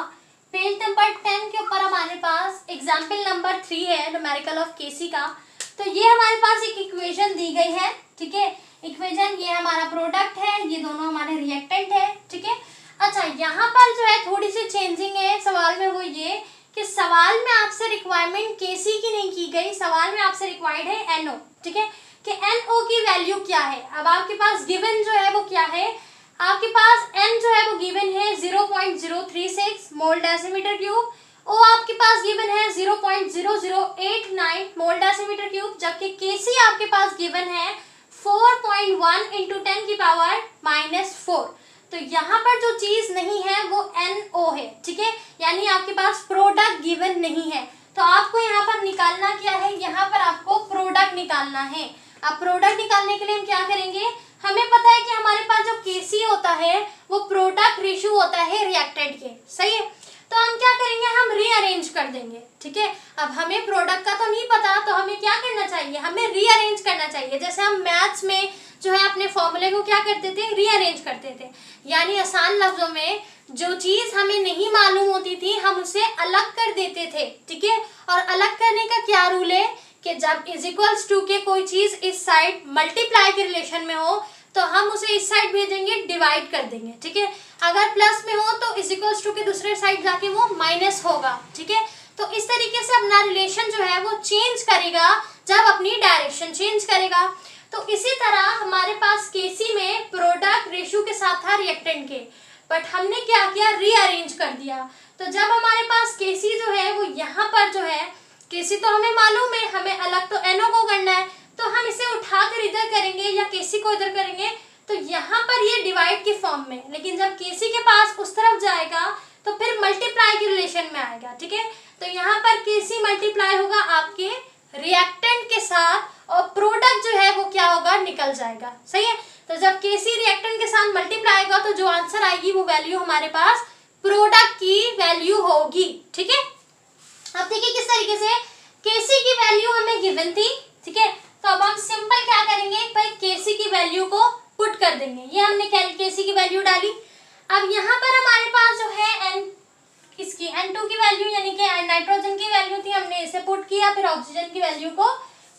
पेज नंबर 10 के ऊपर हमारे पास एग्जाम्पल नंबर 3 है न्यूमेरिकल ऑफ केसी का। तो ये हमारे पास एक इक्वेशन दी गई है, ठीक है। इक्वेशन ये हमारा प्रोडक्ट है, ये दोनों हमारे रिएक्टेंट है, ठीक है। अच्छा, यहाँ पर जो है थोड़ी सी चेंजिंग है सवाल में, वो ये कि सवाल में आपसे रिक्वायरमेंट केसी की नहीं की गई, सवाल में आपसे रिक्वायर्ड है एनओ, ठीक है, कि एनओ की वैल्यू क्या है। अब आपके पास गिवन जो है वो क्या है, आपके पास एन जो है वो गिवन है 0.036 मोल डेसीमीटर क्यूब, ओ आपके पास गिवन है 0.0089 मोल डेसीमीटर क्यूब, जबकि केसी आपके पास गिवन है 4.1 इंटू 10 की पावर -4। तो यहाँ पर जो चीज नहीं है वो NO है, ठीक है, यानी आपके पास प्रोडक्ट गिवन नहीं है। तो आपको यहाँ पर निकालना क्या है, यहाँ पर आपको प्रोडक्ट निकालना है। अब प्रोडक्ट निकालने के लिए हम क्या करेंगे, हमें पता है कि हमारे पास जो केसी होता है वो प्रोडक्ट रेशियो होता है रिएक्टेंट के, सही है। तो हम क्या करेंगे, हम रीअरेंज कर देंगे, ठीक है। अब हमें प्रोडक्ट का तो नहीं पता, तो हमें क्या करना चाहिए, हमें रीअरेंज करना चाहिए। जैसे हम मैथ्स में जो है अपने फॉर्मूले को क्या करते थे, रीअरेंज करते थे। यानी आसान लफ्जों में जो चीज हमें नहीं मालूम होती थी हम उसे अलग कर देते थे, ठीक है। और अलग करने का क्या रूल है कि जब इज इक्वल्स टू के कोई चीज इस साइड मल्टीप्लाई के रिलेशन में हो तो हम उसे इस साइड भेजेंगे, डिवाइड कर देंगे, ठीक है। अगर प्लस में हो तो इज इक्वल्स टू के दूसरे साइड जाके वो माइनस होगा, ठीक है। तो इस तरीके से अपना रिलेशन जो है वो चेंज करेगा जब अपनी डायरेक्शन चेंज करेगा। तो इसी तरह हमारे पास केसी में प्रोडक्ट रेशियो के साथ था रिएक्टेंट के, बट हमने क्या किया, रीअरेंज कर दिया। तो जब हमारे पास केसी जो है वो यहाँ पर जो है, केसी तो हमें मालूम है, हमें अलग तो एनओ को करना है, तो हम इसे उठाकर इधर करेंगे या केसी को इधर करेंगे, तो यहाँ पर ये डिवाइड की फॉर्म में। लेकिन जब केसी के पास उस तरफ जाएगा तो फिर मल्टीप्लाई के रिलेशन में आएगा, ठीक है। तो यहाँ पर केसी मल्टीप्लाई होगा आपके रिएक्टेंट के साथ और प्रोडक्ट जो है वो क्या होगा, निकल जाएगा, सही है। तो जब केसी रिएक्टेंट के साथ मल्टीप्लाई होगा तो जो आंसर आएगी वो वैल्यू हमारे पास प्रोडक्ट की वैल्यू होगी, ठीक है। अब देखिए किस तरीके से केसी की वैल्यू हमें गिवन थी, ठीक है। तो अब हम सिंपल क्या करेंगे भाई, केसी की वैल्यू को पुट कर देंगे। ये हमने केसी की वैल्यू डाली। अब यहाँ पर हमारे पास जो है एन इसकी N2 की वैल्यू यानी कि नाइट्रोजन की वैल्यू थी, हमने इसे पुट किया, फिर ऑक्सीजन की वैल्यू को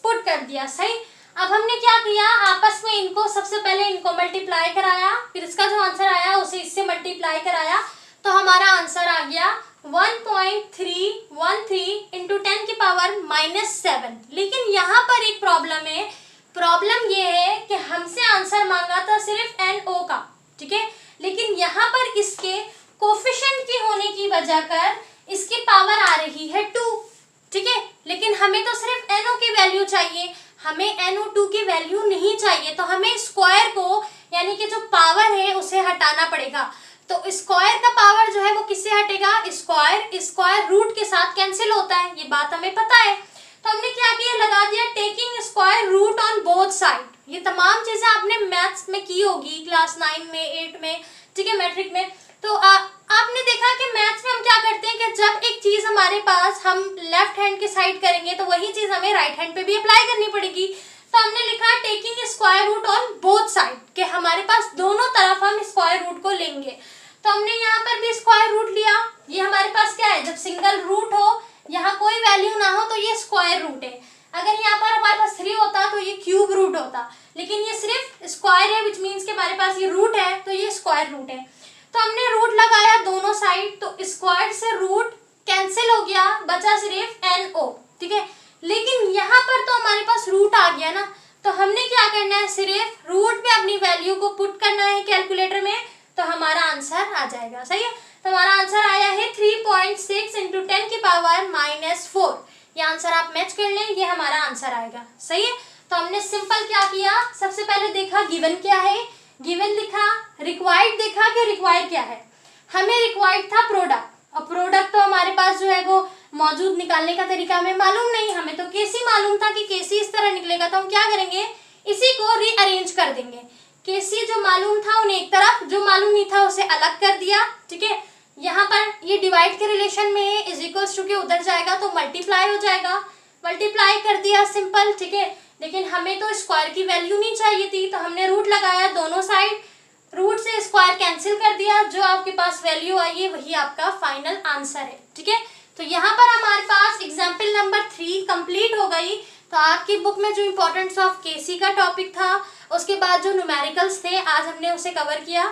पुट कर दिया, सही। अब हमने क्या किया, आपस में इनको सबसे पहले इनको मल्टीप्लाई कराया, फिर इसका जो आंसर आया उसे इससे मल्टीप्लाई कराया, तो हमारा आंसर आ गया 1.313 इंटू 10 की पावर -7। लेकिन यहाँ पर एक प्रॉब्लम है, प्रॉब्लम ये है कि हमसे आंसर मांगा था सिर्फ NO का, ठीक है। लेकिन यहाँ पर इसके कोफिशिएंट की होने की वजह कर इसकी पावर आ रही है 2, ठीक है। लेकिन हमें तो सिर्फ NO की वैल्यू चाहिए, हमें NO2 की वैल्यू नहीं चाहिए। तो हमें स्क्वायर को यानी कि जो पावर है उसे हटाना पड़ेगा। तो स्क्वायर का पावर जो है वो किससे हटेगा, स्क्वायर रूट के साथ कैंसिल होता है, ये बात हमें पता है। तो हमने क्या किया, लगा दिया taking square root on both side. ये तमाम चीजें आपने मैथ्स में की होगी क्लास 9 में 8 में, ठीक है, मैट्रिक में। तो आपने देखा कि मैथ्स में हम क्या करते हैं कि जब एक चीज हमारे पास हम लेफ्ट हैंड की साइड करेंगे तो वही चीज हमें राइट हैंड पे भी अप्लाई करनी पड़ेगी। तो हमने लिखा taking square root on both side, कि हमारे पास दोनों तरफ हम स्क्वायर रूट को लेंगे। तो हमने यहाँ पर भी स्क्वायर रूट लिया। ये हमारे पास क्या है, जब सिंगल रूट हो, यहाँ कोई वैल्यू ना हो, तो ये स्क्वायर रूट है। अगर यहाँ पर हमारे पास 3 होता तो ये क्यूब रूट होता, लेकिन ये सिर्फ स्क्वायर है, विच मीन्स के हमारे पास ये रूट है, तो ये स्क्वायर रूट है। तो हमने रूट लगाया दोनों साइड, तो स्क्वायर से रूट कैंसिल हो गया, बचा सिर्फ NO, ठीक है। लेकिन यहाँ पर तो हमारे पास रूट आ गया ना, तो हमने क्या करना है, सिर्फ रूट में अपनी वैल्यू को पुट करना है कैलकुलेटर में, तो हमारा आंसर आ जाएगा, सही है। तो हमारा आंसर आया है 3.6 इंटू 10 की पावर -4, ये आंसर आप मैच कर लें, ये हमारा आंसर आएगा। सही है, तो हमने सिंपल क्या किया, सबसे पहले देखा गिवन क्या है, गिवन लिखा, रिक्वायर्ड देखा कि रिक्वायर क्या है। हमें रिक्वायर्ड था प्रोडक्ट, और प्रोडक्ट तो हमारे पास जो है वो मौजूद, निकालने का तरीका हमें मालूम नहीं, हमें तो केसी मालूम था कि केसी इस तरह निकलेगा, तो हम क्या करेंगे, इसी को रीअरेंज कर देंगे। केसी जो मालूम था उन्हें एक तरफ, जो मालूम नहीं था उसे अलग कर दिया। ठीक है, यहाँ पर ये डिवाइड के रिलेशन में है, इज इक्वल्स टू के उधर जाएगा तो मल्टीप्लाई हो जाएगा, मल्टीप्लाई कर दिया, सिंपल। ठीक है, लेकिन हमें तो स्क्वायर की वैल्यू नहीं चाहिए थी, तो हमने रूट लगाया दोनों साइड, रूट से स्क्वायर कैंसिल कर दिया, जो आपके पास वैल्यू आई है वही आपका फाइनल आंसर है। ठीक है, तो यहाँ पर हमारे पास एग्जाम्पल नंबर 3 कंप्लीट हो गई। तो आपकी बुक में जो इम्पोर्टेंस ऑफ केसी का टॉपिक था, उसके बाद जो न्यूमेरिकल्स थे, आज हमने उसे कवर किया।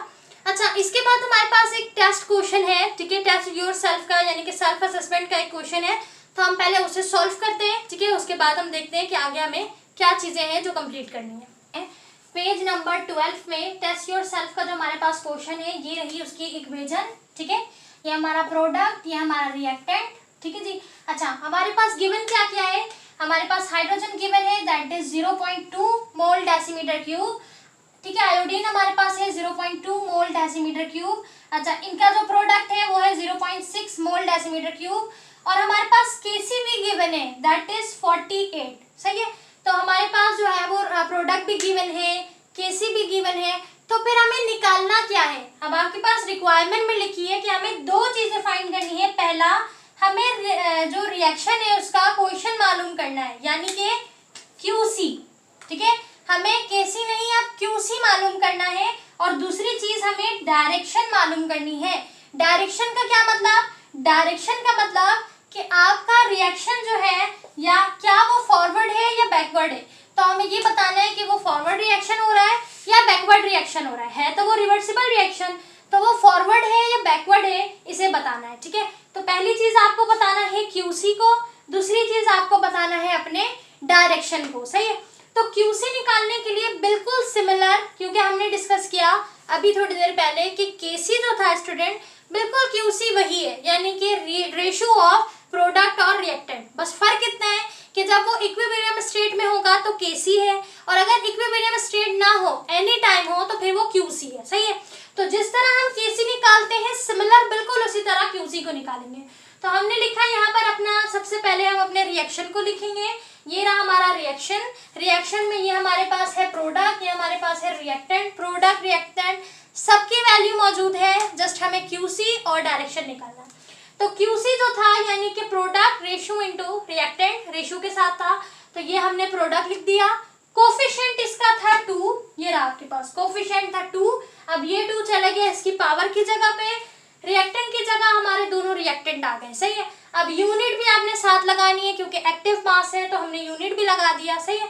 अच्छा, इसके बाद हमारे पास एक टेस्ट क्वेश्चन है। ठीक है, टेस्ट योर सेल्फ का, यानी कि सेल्फ असेसमेंट का एक क्वेश्चन है, तो हम पहले उसे सॉल्व करते हैं। ठीक है, उसके बाद हम देखते हैं कि आगे हमें क्या चीज़ें हैं जो कंप्लीट करनी है। पेज नंबर 12 में टेस्ट योर सेल्फ का जो हमारे पास क्वेश्चन है, ये रही उसकी इक्वेशन। ठीक है, ये हमारा प्रोडक्ट, ये हमारा रिएक्टेंट। ठीक है जी। अच्छा, हमारे पास गिवन क्या क्या है, हमारे पास हाइड्रोजन गिवन है, that is 0.2 mole decimetre cube. ठीक है, आयोडीन हमारे पास है 0.2 मोल डेसीमीटर क्यूब। अच्छा, इनका जो प्रोडक्ट है वो है 0.6 मोल डेसीमीटर क्यूब, और हमारे पास केसी भी गिवन है, दैट इज 48। सही है, तो हमारे पास जो है वो प्रोडक्ट भी गिवन है, केसी भी गिवन है, तो फिर हमें निकालना क्या है। अब आपके पास रिक्वायरमेंट में लिखी है कि हमें दो चीजें फाइंड करनी है। पहला, हमें जो रिएक्शन है उसका क्वेश्चन मालूम करना है, यानी कि क्यूसी। ठीक है, हमें केसी नहीं, अब क्यूसी मालूम करना है। और दूसरी चीज, हमें डायरेक्शन मालूम करनी है। डायरेक्शन का क्या मतलब, डायरेक्शन का मतलब कि आपका रिएक्शन जो है, या क्या वो फॉरवर्ड है या बैकवर्ड है, तो हमें ये बताना है कि वो फॉरवर्ड रिएक्शन हो रहा है या बैकवर्ड रिएक्शन हो रहा है तो वो रिवर्सिबल रिएक्शन, तो वो फॉरवर्ड है या बैकवर्ड है, इसे बताना है। ठीक है, तो पहली चीज आपको बताना है क्यूसी को, दूसरी चीज आपको बताना है अपने डायरेक्शन को। सही है, तो क्यूसी निकालने के लिए बिल्कुल सिमिलर, क्योंकि हमने डिस्कस किया अभी थोड़ी देर पहले कि केसी जो था स्टूडेंट, बिल्कुल क्यूसी वही है, यानी कि रेशियो ऑफ प्रोडक्ट और रिएक्टेंट। बस फर्क इतना है कि जब वो इक्विलिब्रियम स्टेट में होगा तो केसी है, और अगर इक्विलिब्रियम स्टेट ना हो, एनी टाइम हो, तो फिर वो क्यूसी है। सही है, तो जिस तरह हम केसी निकालते हैं, सिमिलर बिल्कुल उसी तरह क्यूसी को निकालेंगे। तो हमने लिखा यहाँ पर अपना, सबसे पहले हम अपने रिएक्शन को लिखेंगे। ये रहा हमारा रिएक्शन, रिएक्शन में ये हमारे पास है प्रोडक्ट, ये हमारे पास है रिएक्टेंट। प्रोडक्ट रिएक्टेंट सबकी वैल्यू मौजूद है, जस्ट हमें क्यूसी और डायरेक्शन निकालना। तो क्यूसी जो था, यानी कि product ratio into reactant, ratio के साथ था, तो ये हमने प्रोडक्ट लिख दिया। कोफिशिएंट इसका था 2, ये रहा आपके पास कोफिशिएंट था 2। अब ये 2 चला गया इसकी पावर की जगह पे, रिएक्टेंट की जगह हमारे दोनों रिएक्टेंट आ गए। सही है, अब यूनिट भी आपने साथ लगानी है, क्योंकि एक्टिव मास है तो हमने यूनिट भी लगा दिया। सही है,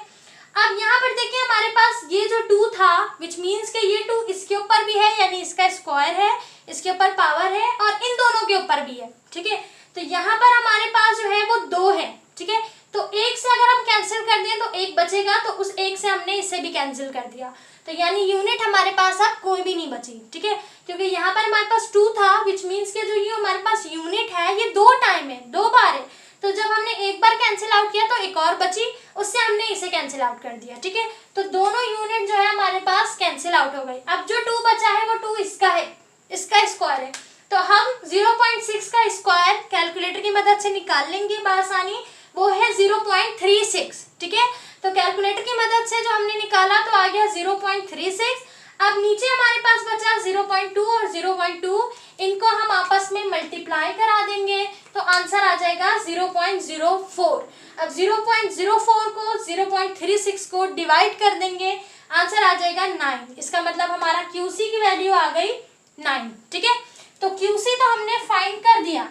अब यहाँ पर देखिए हमारे पास ये जो 2 था, विच मीन्स के ये 2 इसके ऊपर भी है, यानी इसका स्क्वायर है, इसके ऊपर पावर है, और इन दोनों के ऊपर भी है। ठीक है, तो यहाँ पर हमारे पास जो है वो 2 है। ठीक है, तो एक से अगर हम कैंसिल कर दें तो एक बचेगा, तो उस एक से हमने इससे भी कैंसिल कर दिया, तो यानी यूनिट हमारे पास अब कोई भी नहीं बची। ठीक है, क्योंकि यहाँ पर हमारे पास 2 था, विच मीन्स के जो ये हमारे पास यूनिट है ये 2 टाइम है, 2 बार है, तो जब हमने एक बार कैंसिल आउट किया तो एक और बची, उससे हमने इसे कैंसिल आउट कर दिया। ठीक है, तो दोनों यूनिट जो है हमारे पास कैंसिल आउट हो गई। अब जो 2 बचा है वो 2 इसका है, इसका स्क्वायर है, तो हम 0.6 का स्क्वायर कैलकुलेटर की मदद से निकाल लेंगे बासानी, वो है 0.36। ठीक है, तो कैलकुलेटर की मदद से जो हमने निकाला तो आ गया 0.36। अब नीचे हमारे पास बचा 0.2 और 0.2, इनको हम आपस में मल्टीप्लाई करा देंगे तो आंसर आ जाएगा 0.04। अब 0.04 को 0.36 को डिवाइड कर देंगे, आंसर आ जाएगा 9। इसका मतलब हमारा क्यूसी की वैल्यू आ गई 9। ठीक है, तो क्यूसी तो हमने फाइंड कर दिया।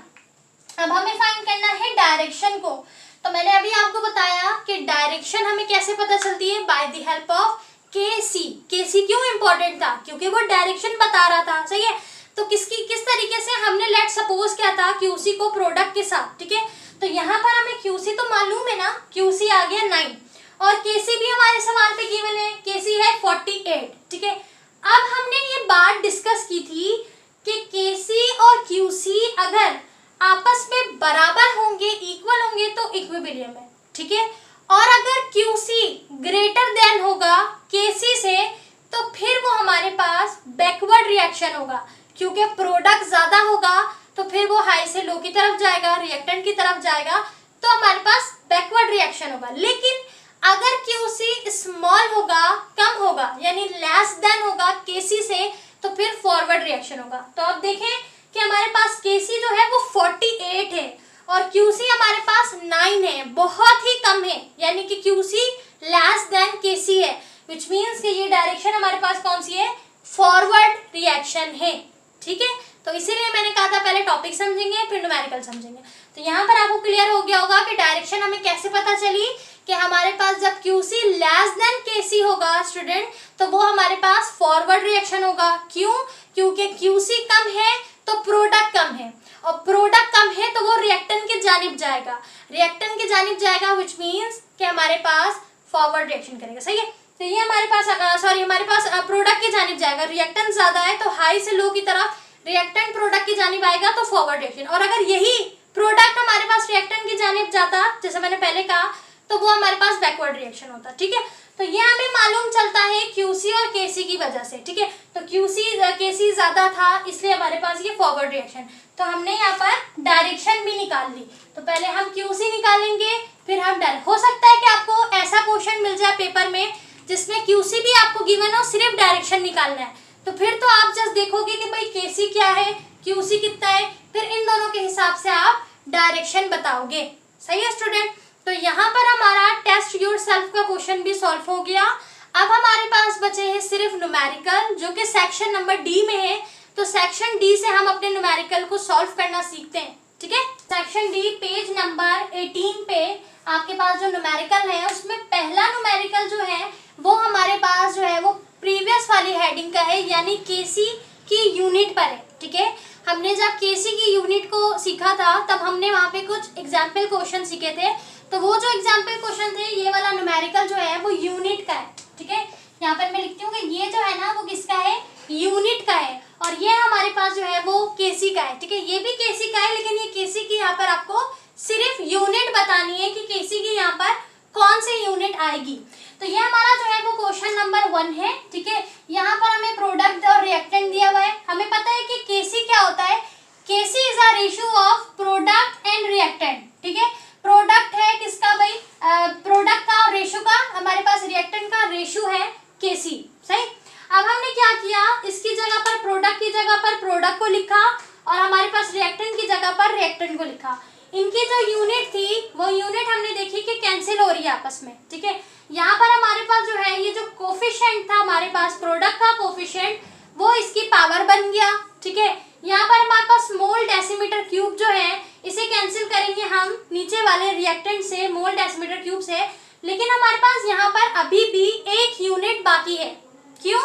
अब हमें फाइंड करना है डायरेक्शन को। तो मैंने अभी आपको बताया कि डायरेक्शन हमें कैसे पता चलती है, by the help of KC. केसी क्यों इंपॉर्टेंट था, क्योंकि वो डायरेक्शन बता रहा था। सही है, तो किस तरीके से हमने लेट सपोज क्या था, क्यूसी को प्रोडक्ट के साथ। ठीक है, तो यहाँ पर हमें क्यूसी तो मालूम है ना, क्यूसी आ गया 9, और केसी भी हमारे सवाल पे गिवन है, केसी है 48। ठीक है, अब हमने ये बात डिस्कस की थी कि केसी और क्यूसी अगर आपस में बराबर होंगे, इक्वल होंगे, तो इक्विलिब्रियम है, ठीक है। और अगर QC ग्रेटर देन होगा KC से तो फिर वो हमारे पास बैकवर्ड रिएक्शन होगा, क्योंकि प्रोडक्ट ज्यादा होगा तो फिर वो हाई से लो की तरफ जाएगा, रिएक्टेंट की तरफ जाएगा, तो हमारे पास बैकवर्ड रिएक्शन होगा। लेकिन अगर QC स्मॉल होगा, कम होगा, यानी लेस देन होगा KC से, तो फिर फॉरवर्ड रिएक्शन होगा। तो अब देखें कि हमारे पास KC जो है वो 48 है और QC हमारे पास 9 है, बहुत ही कम है, यानी कि QC लेस देन KC है, विच मीन्स कि ये डायरेक्शन हमारे पास कौन सी है, फॉरवर्ड रिएक्शन है, ठीक है। तो इसीलिए मैंने कहा था पहले टॉपिक समझेंगे फिर न्यूमेरिकल समझेंगे। तो यहाँ पर आपको क्लियर हो गया होगा कि डायरेक्शन हमें कैसे पता चली कि हमारे पास जब QC लेस देन KC होगा स्टूडेंट, तो वो हमारे पास फॉरवर्ड रिएक्शन होगा। क्यों? क्योंकि QC कम है तो प्रोडक्ट कम है, और प्रोडक्ट कम है तो वो रिएक्टेंट की जानिब जाएगा, रिएक्टेंट की जानिब जाएगा, विच मीन्स कि हमारे पास फॉरवर्ड रिएक्शन करेगा, सही है। तो ये हमारे पास हमारे पास प्रोडक्ट की जानिब जाएगा, रिएक्टेंट ज्यादा है तो हाई से लो की तरफ रिएक्टेंट प्रोडक्ट की जानिब आएगा, तो फॉरवर्ड रिएक्शन। और अगर यही प्रोडक्ट हमारे पास रिएक्टेंट की जानिब जाता, जैसे मैंने पहले कहा, तो वो हमारे पास बैकवर्ड रिएक्शन होता, ठीक है। तो ये हमें मालूम चलता है QC और KC की वजह से, ठीक है। तो KC ज्यादा था इसलिए हमारे पास ये फॉरवर्ड रिएक्शन। तो हमने यहाँ पर डायरेक्शन भी निकाल ली। तो पहले हम QC निकालेंगे, फिर हम हो सकता है कि आपको ऐसा क्वेश्चन मिल जाए पेपर में जिसमें QC भी आपको गिवन हो, सिर्फ डायरेक्शन निकालना है, तो फिर तो आप जस्ट देखोगे कि भाई KC क्या है, QC कितना है, फिर इन दोनों के हिसाब से आप डायरेक्शन बताओगे, सही है स्टूडेंट। तो यहाँ पर हमारा टेस्ट योरसेल्फ का क्वेश्चन भी सॉल्व हो गया। अब हमारे पास बचे हैं सिर्फ न्यूमेरिकल, जो कि सेक्शन नंबर D में है। तो सेक्शन D से हम अपने न्यूमेरिकल को सॉल्व करना सीखते हैं, ठीक है। सेक्शन D पेज नंबर 18 पे आपके पास जो न्यूमेरिकल है, उसमें पहला न्यूमेरिकल जो है वो हमारे पास जो है वो प्रीवियस वाली हेडिंग का है, यानी KC की यूनिट पर है, ठीक है। हमने जब KC की यूनिट को सीखा था तब हमने वहाँ पे कुछ एग्जाम्पल क्वेश्चन सीखे थे। तो वो जो एग्जाम्पल क्वेश्चन थे, ये वाला न्यूमेरिकल जो है वो यूनिट का है, ठीक है। यहाँ पर मैं लिखती हूँ कि ये जो है ना वो किसका है, यूनिट का है, और ये हमारे पास जो है वो KC का है, ठीक है। ये भी KC का है, लेकिन ये KC की यहाँ पर आपको सिर्फ यूनिट बतानी है कि KC की यहाँ पर कौन सी यूनिट आएगी। तो ये हमारा जो है वो क्वेश्चन नंबर 1 है, ठीक है। यहाँ पर हमें प्रोडक्ट और रिएक्टेंट दिया हुआ है। हमें पता है कि KC क्या होता है, KC is a ratio of product and reactant, ठीक है। प्रोडक्ट है किसका भाई, प्रोडक्ट का और रेशियो का, हमारे पास रिएक्टेंट का रेशियो है KC, सही। अब हमने क्या किया, इसकी जगह पर प्रोडक्ट की जगह पर प्रोडक्ट को लिखा और हमारे पास रिएक्टेंट की जगह पर रिएक्टेंट को लिखा। इनकी जो यूनिट थी वो यूनिट हमने देखी कि कैंसिल हो रही है आपस में, ठीक है। यहाँ पर हमारे पास जो है ये जो कोफिशिएंट था हमारे पास प्रोडक्ट का कोफिशिएंट, वो इसकी पावर बन गया, ठीक है। यहाँ पर हमारे पास मोल डेसीमीटर क्यूब जो है इसे कैंसिल करेंगे हम नीचे वाले रिएक्टेंट से, मोल डेसीमीटर क्यूब से, लेकिन हमारे पास यहाँ पर अभी भी एक यूनिट बाकी है। क्यों?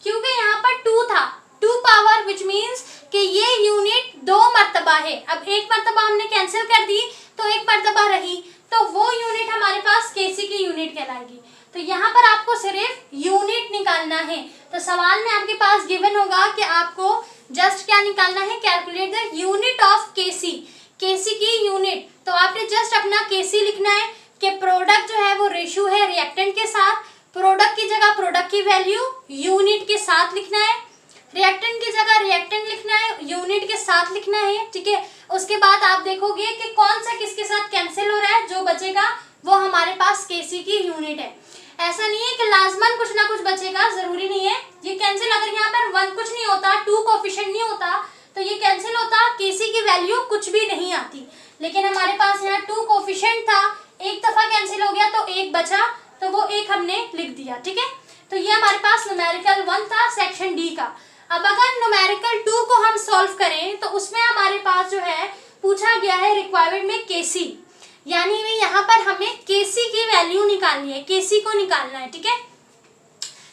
क्योंकि यहाँ पर 2 था, 2 पावर, विच मीन्स कि ये यूनिट 2 मर्तबा है। अब एक मर्तबा हमने कैंसिल कर दी तो एक मर्तबा रही, तो वो यूनिट हमारे पास KC की यूनिट कहलाएगी। तो यहाँ पर आपको सिर्फ यूनिट निकालना है। तो सवाल में आपके पास गिवन होगा कि आपको जस्ट क्या निकालना है, calculate the unit of KC, KC की यूनिट। तो आपने जस्ट अपना KC लिखना है कि प्रोडक्ट जो है वो रेशियो है रिएक्टेंट के साथ, प्रोडक्ट की जगह प्रोडक्ट की वैल्यू यूनिट के साथ लिखना है, रिएक्टेंट की जगह रिएक्टेंट लिखना है, यूनिट के साथ लिखना है, ठीक है। उसके बाद आप देखोगे कि कौन सा किसके साथ कैंसिल हो रहा है, जो बचेगा वो हमारे पास KC की यूनिट है। ऐसा नहीं है कि लाजमन कुछ ना कुछ बचेगा, जरूरी नहीं है। ये कैंसिल अगर यहाँ पर 1 कुछ नहीं होता, 2 कोफिशिएंट नहीं होता, तो ये कैंसिल होता, KC की वैल्यू कुछ भी नहीं आती। लेकिन हमारे पास यहाँ 2 कोफिशिएंट था, एक दफा कैंसिल हो गया तो एक बचा, तो वो एक हमने लिख दिया, ठीक है। तो ये हमारे पास न्यूमेरिकल 1 था सेक्शन D का। अब अगर न्यूमेरिकल 2 को हम सॉल्व करें तो उसमें हमारे पास जो है पूछा गया है रिक्वायरमेंट में KC, यानी यहाँ पर हमें KC की वैल्यू निकालनी है, KC को निकालना है, ठीक है।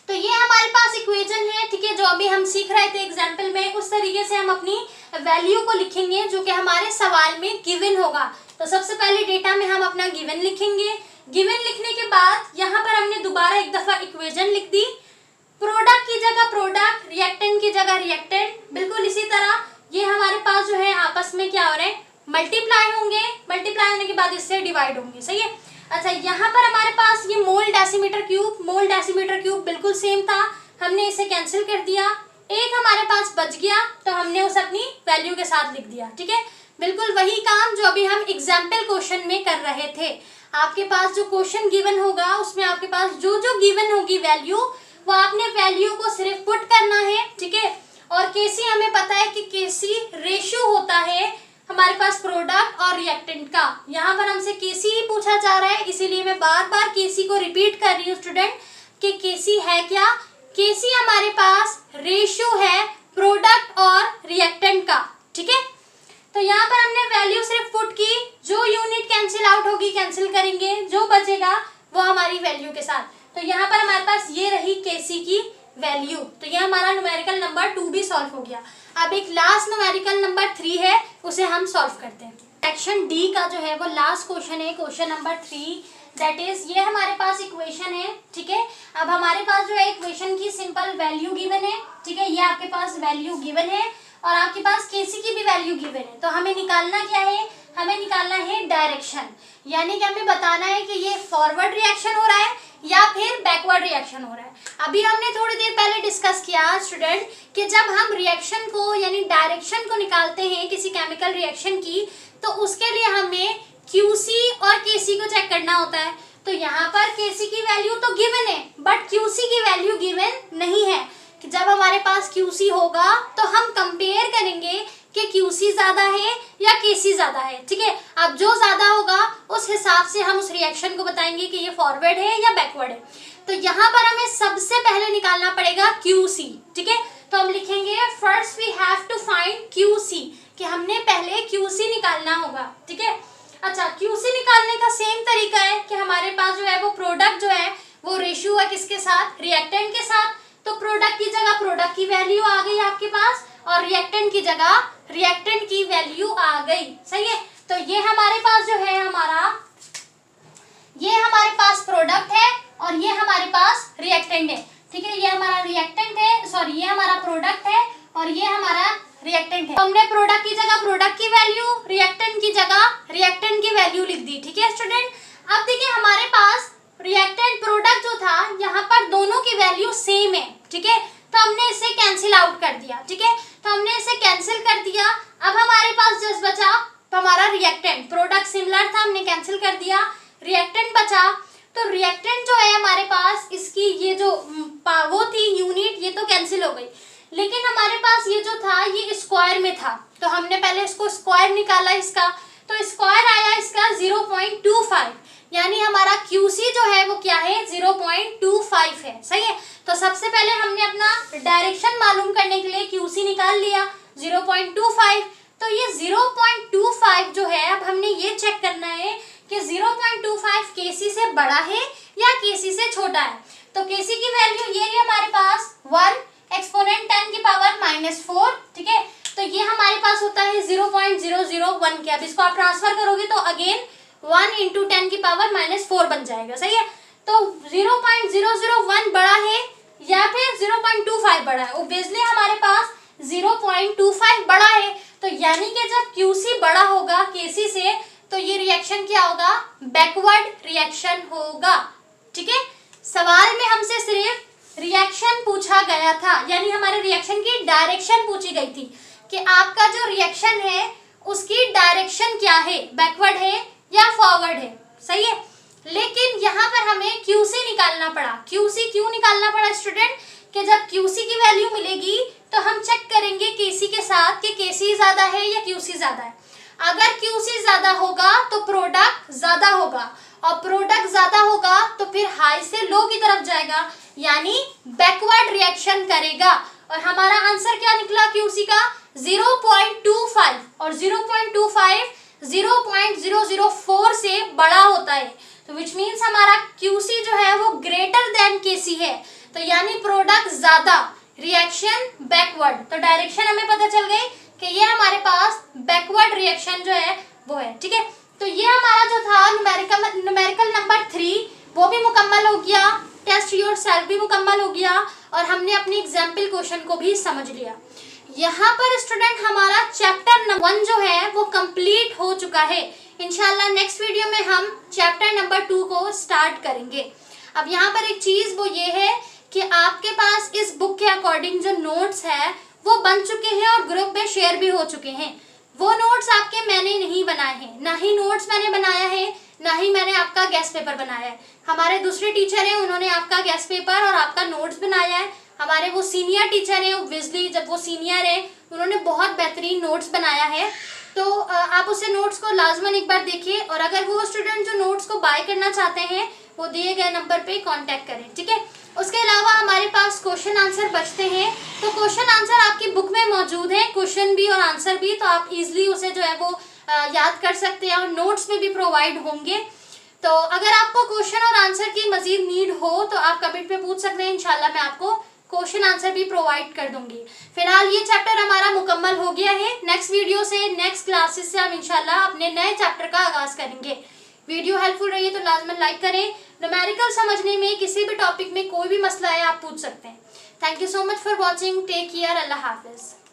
तो ये हमारे पास इक्वेशन है, ठीक है, जो अभी हम सीख रहे थे एग्जाम्पल में, उस तरीके से हम अपनी वैल्यू को लिखेंगे जो कि हमारे सवाल में गिवन होगा। तो सबसे पहले डेटा में हम अपना गिवन लिखेंगे। गिवन लिखने के बाद यहाँ पर हमने दोबारा एक दफा इक्वेशन लिख दी, प्रोडक्ट की जगह प्रोडक्ट, रिएक्टेंट की जगह रिएक्टेंट, बिल्कुल इसी तरह ये हमारे पास जो है आपस में क्या हो रहे हैं, मल्टीप्लाई होंगे, मल्टीप्लाई होने के बाद इससे डिवाइड होंगे, सही है। अच्छा, यहाँ पर हमारे पास ये मोल डेसीमीटर क्यूब बिल्कुल सेम था, हमने इसे कैंसिल कर दिया, एक हमारे पास बच गया तो हमने उसे अपनी वैल्यू के साथ लिख दिया, ठीक है। बिल्कुल वही काम जो अभी हम एग्जाम्पल क्वेश्चन में कर रहे थे। आपके पास जो क्वेश्चन गिवन होगा उसमें आपके पास जो जो गिवन होगी वैल्यू, वो आपने वैल्यू को सिर्फ पुट करना है, ठीक है। और केसी हमें पता है कि केसी रेशियो होता है हमारे पास प्रोडक्ट और रिएक्टेंट का। यहाँ पर हमसे केसी ही पूछा जा रहा है, इसीलिए मैं बार बार केसी को रिपीट कर रही हूँ स्टूडेंट कि केसी है क्या। केसी हमारे पास रेशियो है प्रोडक्ट और रिएक्टेंट का, ठीक है। तो यहाँ पर हमने वैल्यू सिर्फ पुट की, जो यूनिट कैंसिल आउट होगी कैंसिल करेंगे, जो बचेगा वो हमारी वैल्यू के साथ। तो यहाँ पर हमारे पास ये रही केसी की वैल्यू। तो ये हमारा न्यूमेरिकल नंबर 2 भी सॉल्व हो गया। अब एक लास्ट न्यूमेरिकल नंबर 3 है, उसे हम सॉल्व करते हैं। सेक्शन डी का जो है वो लास्ट क्वेश्चन है, क्वेश्चन नंबर 3, दैट इज ये हमारे पास इक्वेशन है, ठीक है। अब हमारे पास जो है इक्वेशन की सिंपल वैल्यू गिवन है, ठीक है। ये आपके पास वैल्यू गिवन है और आपके पास केसी की भी वैल्यू गिवन है। तो हमें निकालना क्या है, हमें निकालना है डायरेक्शन, यानी कि हमें बताना है कि ये फॉरवर्ड रिएक्शन हो रहा है या फिर बैकवर्ड रिएक्शन हो रहा है। अभी हमने थोड़ी देर पहले डिस्कस किया स्टूडेंट कि जब हम रिएक्शन को यानी डायरेक्शन को निकालते हैं किसी केमिकल रिएक्शन की, तो उसके लिए हमें क्यूसी और केसी को चेक करना होता है। तो यहाँ पर केसी की वैल्यू तो गिवन है बट क्यूसी की वैल्यू गिवन नहीं है। कि जब हमारे पास क्यूसी होगा तो हम कंपेयर करेंगे कि क्यूसी ज्यादा है या केसी ज्यादा है, ठीक है। अब जो ज्यादा होगा उस हिसाब से हम उस रिएक्शन को बताएंगे कि ये फॉरवर्ड है या बैकवर्ड है। तो यहाँ पर हमें सबसे पहले निकालना पड़ेगा क्यूसी, ठीक है। तो हम लिखेंगे first we have to find QC, कि हमने पहले क्यूसी निकालना होगा, ठीक है। अच्छा, क्यूसी निकालने का सेम तरीका है कि हमारे पास जो है वो प्रोडक्ट जो है वो रेशियो है किसके साथ, रिएक्टेंट के साथ। तो प्रोडक्ट की जगह प्रोडक्ट की वैल्यू आ गई आपके पास और रिएक्टेंट की जगह रिएक्टेंट की वैल्यू आ गई, सही है। तो ये हमारे पास जो है ये हमारे पास प्रोडक्ट है और ये हमारे पास रिएक्टेंट है, ठीक है। ये हमारा रिएक्टेंट है, सॉरी ये हमारा प्रोडक्ट है और ये हमारा रिएक्टेंट है। हमने प्रोडक्ट की जगह प्रोडक्ट की वैल्यू, रिएक्टेंट की जगह रिएक्टेंट की वैल्यू लिख दी, ठीक है स्टूडेंट। अब देखिए हमारे पास रिएक्टेंट प्रोडक्ट जो था यहाँ पर दोनों की वैल्यू सेम है, ठीक है। तो हमने इसे कैंसिल आउट कर दिया, ठीक है। तो हमने इसे कैंसिल कर दिया। अब हमारे पास जस्ट बचा तो हमारा रिएक्टेंट, प्रोडक्ट सिमिलर था हमने कैंसिल कर दिया, रिएक्टेंट बचा। तो रिएक्टेंट जो है हमारे पास इसकी ये जो वो थी यूनिट, ये तो कैंसिल हो गई, लेकिन हमारे पास ये जो था ये स्क्वायर में था। तो हमने पहले इसको स्क्वायर निकाला इसका, तो स्क्वायर आया इसका 0.25, यानी हमारा क्यूसी जो है वो क्या है 0.25 है, सही है। तो सबसे पहले हमने अपना डायरेक्शन मालूम करने के लिए क्यूसी निकाल लिया 0.25। तो ये 0.25 जो है अब हमने ये चेक करना है कि 0.25 केसी से बड़ा है या केसी से छोटा है। तो केसी की वैल्यू ये है हमारे पास 1 एक्सपोनेंट 10 की पावर -4, ठीक है। तो ये हमारे पास होता है 0.001 के। अब इसको आप ट्रांसफर करोगे तो अगेन 1 × 10 की पावर -4 बन जाएगा, सही है। तो 0.001 बड़ा है या फिर 0.25 बड़ा है, ऑब्वियसली हमारे पास 0.25 बड़ा है। तो यानी कि जब क्यूसी बड़ा होगा केसी से तो ये रिएक्शन क्या होगा, बैकवर्ड रिएक्शन होगा, ठीक है। सवाल में हमसे सिर्फ रिएक्शन पूछा गया था, यानी हमारे रिएक्शन की डायरेक्शन पूछी गई थी कि आपका जो रिएक्शन है उसकी डायरेक्शन क्या है, बैकवर्ड है या फॉरवर्ड है, सही है। लेकिन यहाँ पर हमें क्यूसी निकालना पड़ा। क्यूसी क्यों निकालना पड़ा स्टूडेंट, कि जब क्यूसी की वैल्यू मिलेगी तो हम चेक करेंगे केसी के साथ कि केसी ज्यादा है या क्यूसी ज्यादा है। अगर क्यूसी ज्यादा होगा तो प्रोडक्ट ज्यादा होगा और प्रोडक्ट ज्यादा होगा तो फिर हाई से लो की तरफ जाएगा, यानी बैकवर्ड रिएक्शन करेगा। और हमारा आंसर क्या निकला क्यूसी का 0.25 और 0.25 0.004 से बड़ा होता है। तो विच मीन्स हमारा क्यूसी जो है वो ग्रेटर देन केसी है। तो यानी प्रोडक्ट ज्यादा, रिएक्शन बैकवर्ड। तो डायरेक्शन हमें पता चल गई कि ये हमारे पास बैकवर्ड रिएक्शन जो है वो है, ठीक है। तो ये हमारा जो था न्यूमेरिकल नंबर 3 वो भी मुकम्मल हो गया, टेस्ट योरसेल्फ भी मुकम्मल हो गया और हमने अपनी एग्जाम्पल क्वेश्चन को भी समझ लिया। यहाँ पर स्टूडेंट हमारा चैप्टर नंबर 1 जो है वो कंप्लीट हो चुका है। इंशाल्लाह नेक्स्ट वीडियो में हम चैप्टर नंबर 2 को स्टार्ट करेंगे। अब यहाँ पर एक चीज़ वो ये है कि आपके पास इस बुक के अकॉर्डिंग जो नोट्स है वो बन चुके हैं और ग्रुप में शेयर भी हो चुके हैं। वो नोट्स आपके मैंने नहीं बनाए हैं, ना ही नोट्स मैंने बनाया है, ना ही मैंने आपका गेस्ट पेपर बनाया है। हमारे दूसरे टीचर हैं, उन्होंने आपका गेस्ट पेपर और आपका नोट्स बनाया है। हमारे वो सीनियर टीचर हैं विजली, जब वो सीनियर हैं उन्होंने बहुत बेहतरीन नोट्स बनाया है। तो आप उसे नोट्स को लाजमन एक बार देखिए, और अगर वो स्टूडेंट जो नोट्स को बाय करना चाहते हैं वो दिए गए नंबर पे कांटेक्ट करें, ठीक है। उसके अलावा हमारे पास क्वेश्चन आंसर बचते हैं, तो क्वेश्चन आंसर आपकी बुक में मौजूद है, क्वेश्चन भी और आंसर भी, तो आप इजीली उसे जो है वो याद कर सकते हैं और नोट्स में भी प्रोवाइड होंगे। तो अगर आपको क्वेश्चन और आंसर की मजीद नीड हो तो आप कमेंट पे पूछ सकते हैं, इंशाल्लाह मैं आपको क्वेश्चन आंसर भी प्रोवाइड कर दूंगी। फिलहाल ये चैप्टर हमारा मुकम्मल हो गया है। नेक्स्ट वीडियो से, नेक्स्ट क्लासेस से हम इंशाल्लाह अपने नए चैप्टर का आगाज करेंगे। वीडियो हेल्पफुल रही है तो लाजमन लाइक करें। न्यूमेरिकल समझने में किसी भी टॉपिक में कोई भी मसला है आप पूछ सकते हैं। Thank you so much for watching. Take care. अल्लाह हाफिज।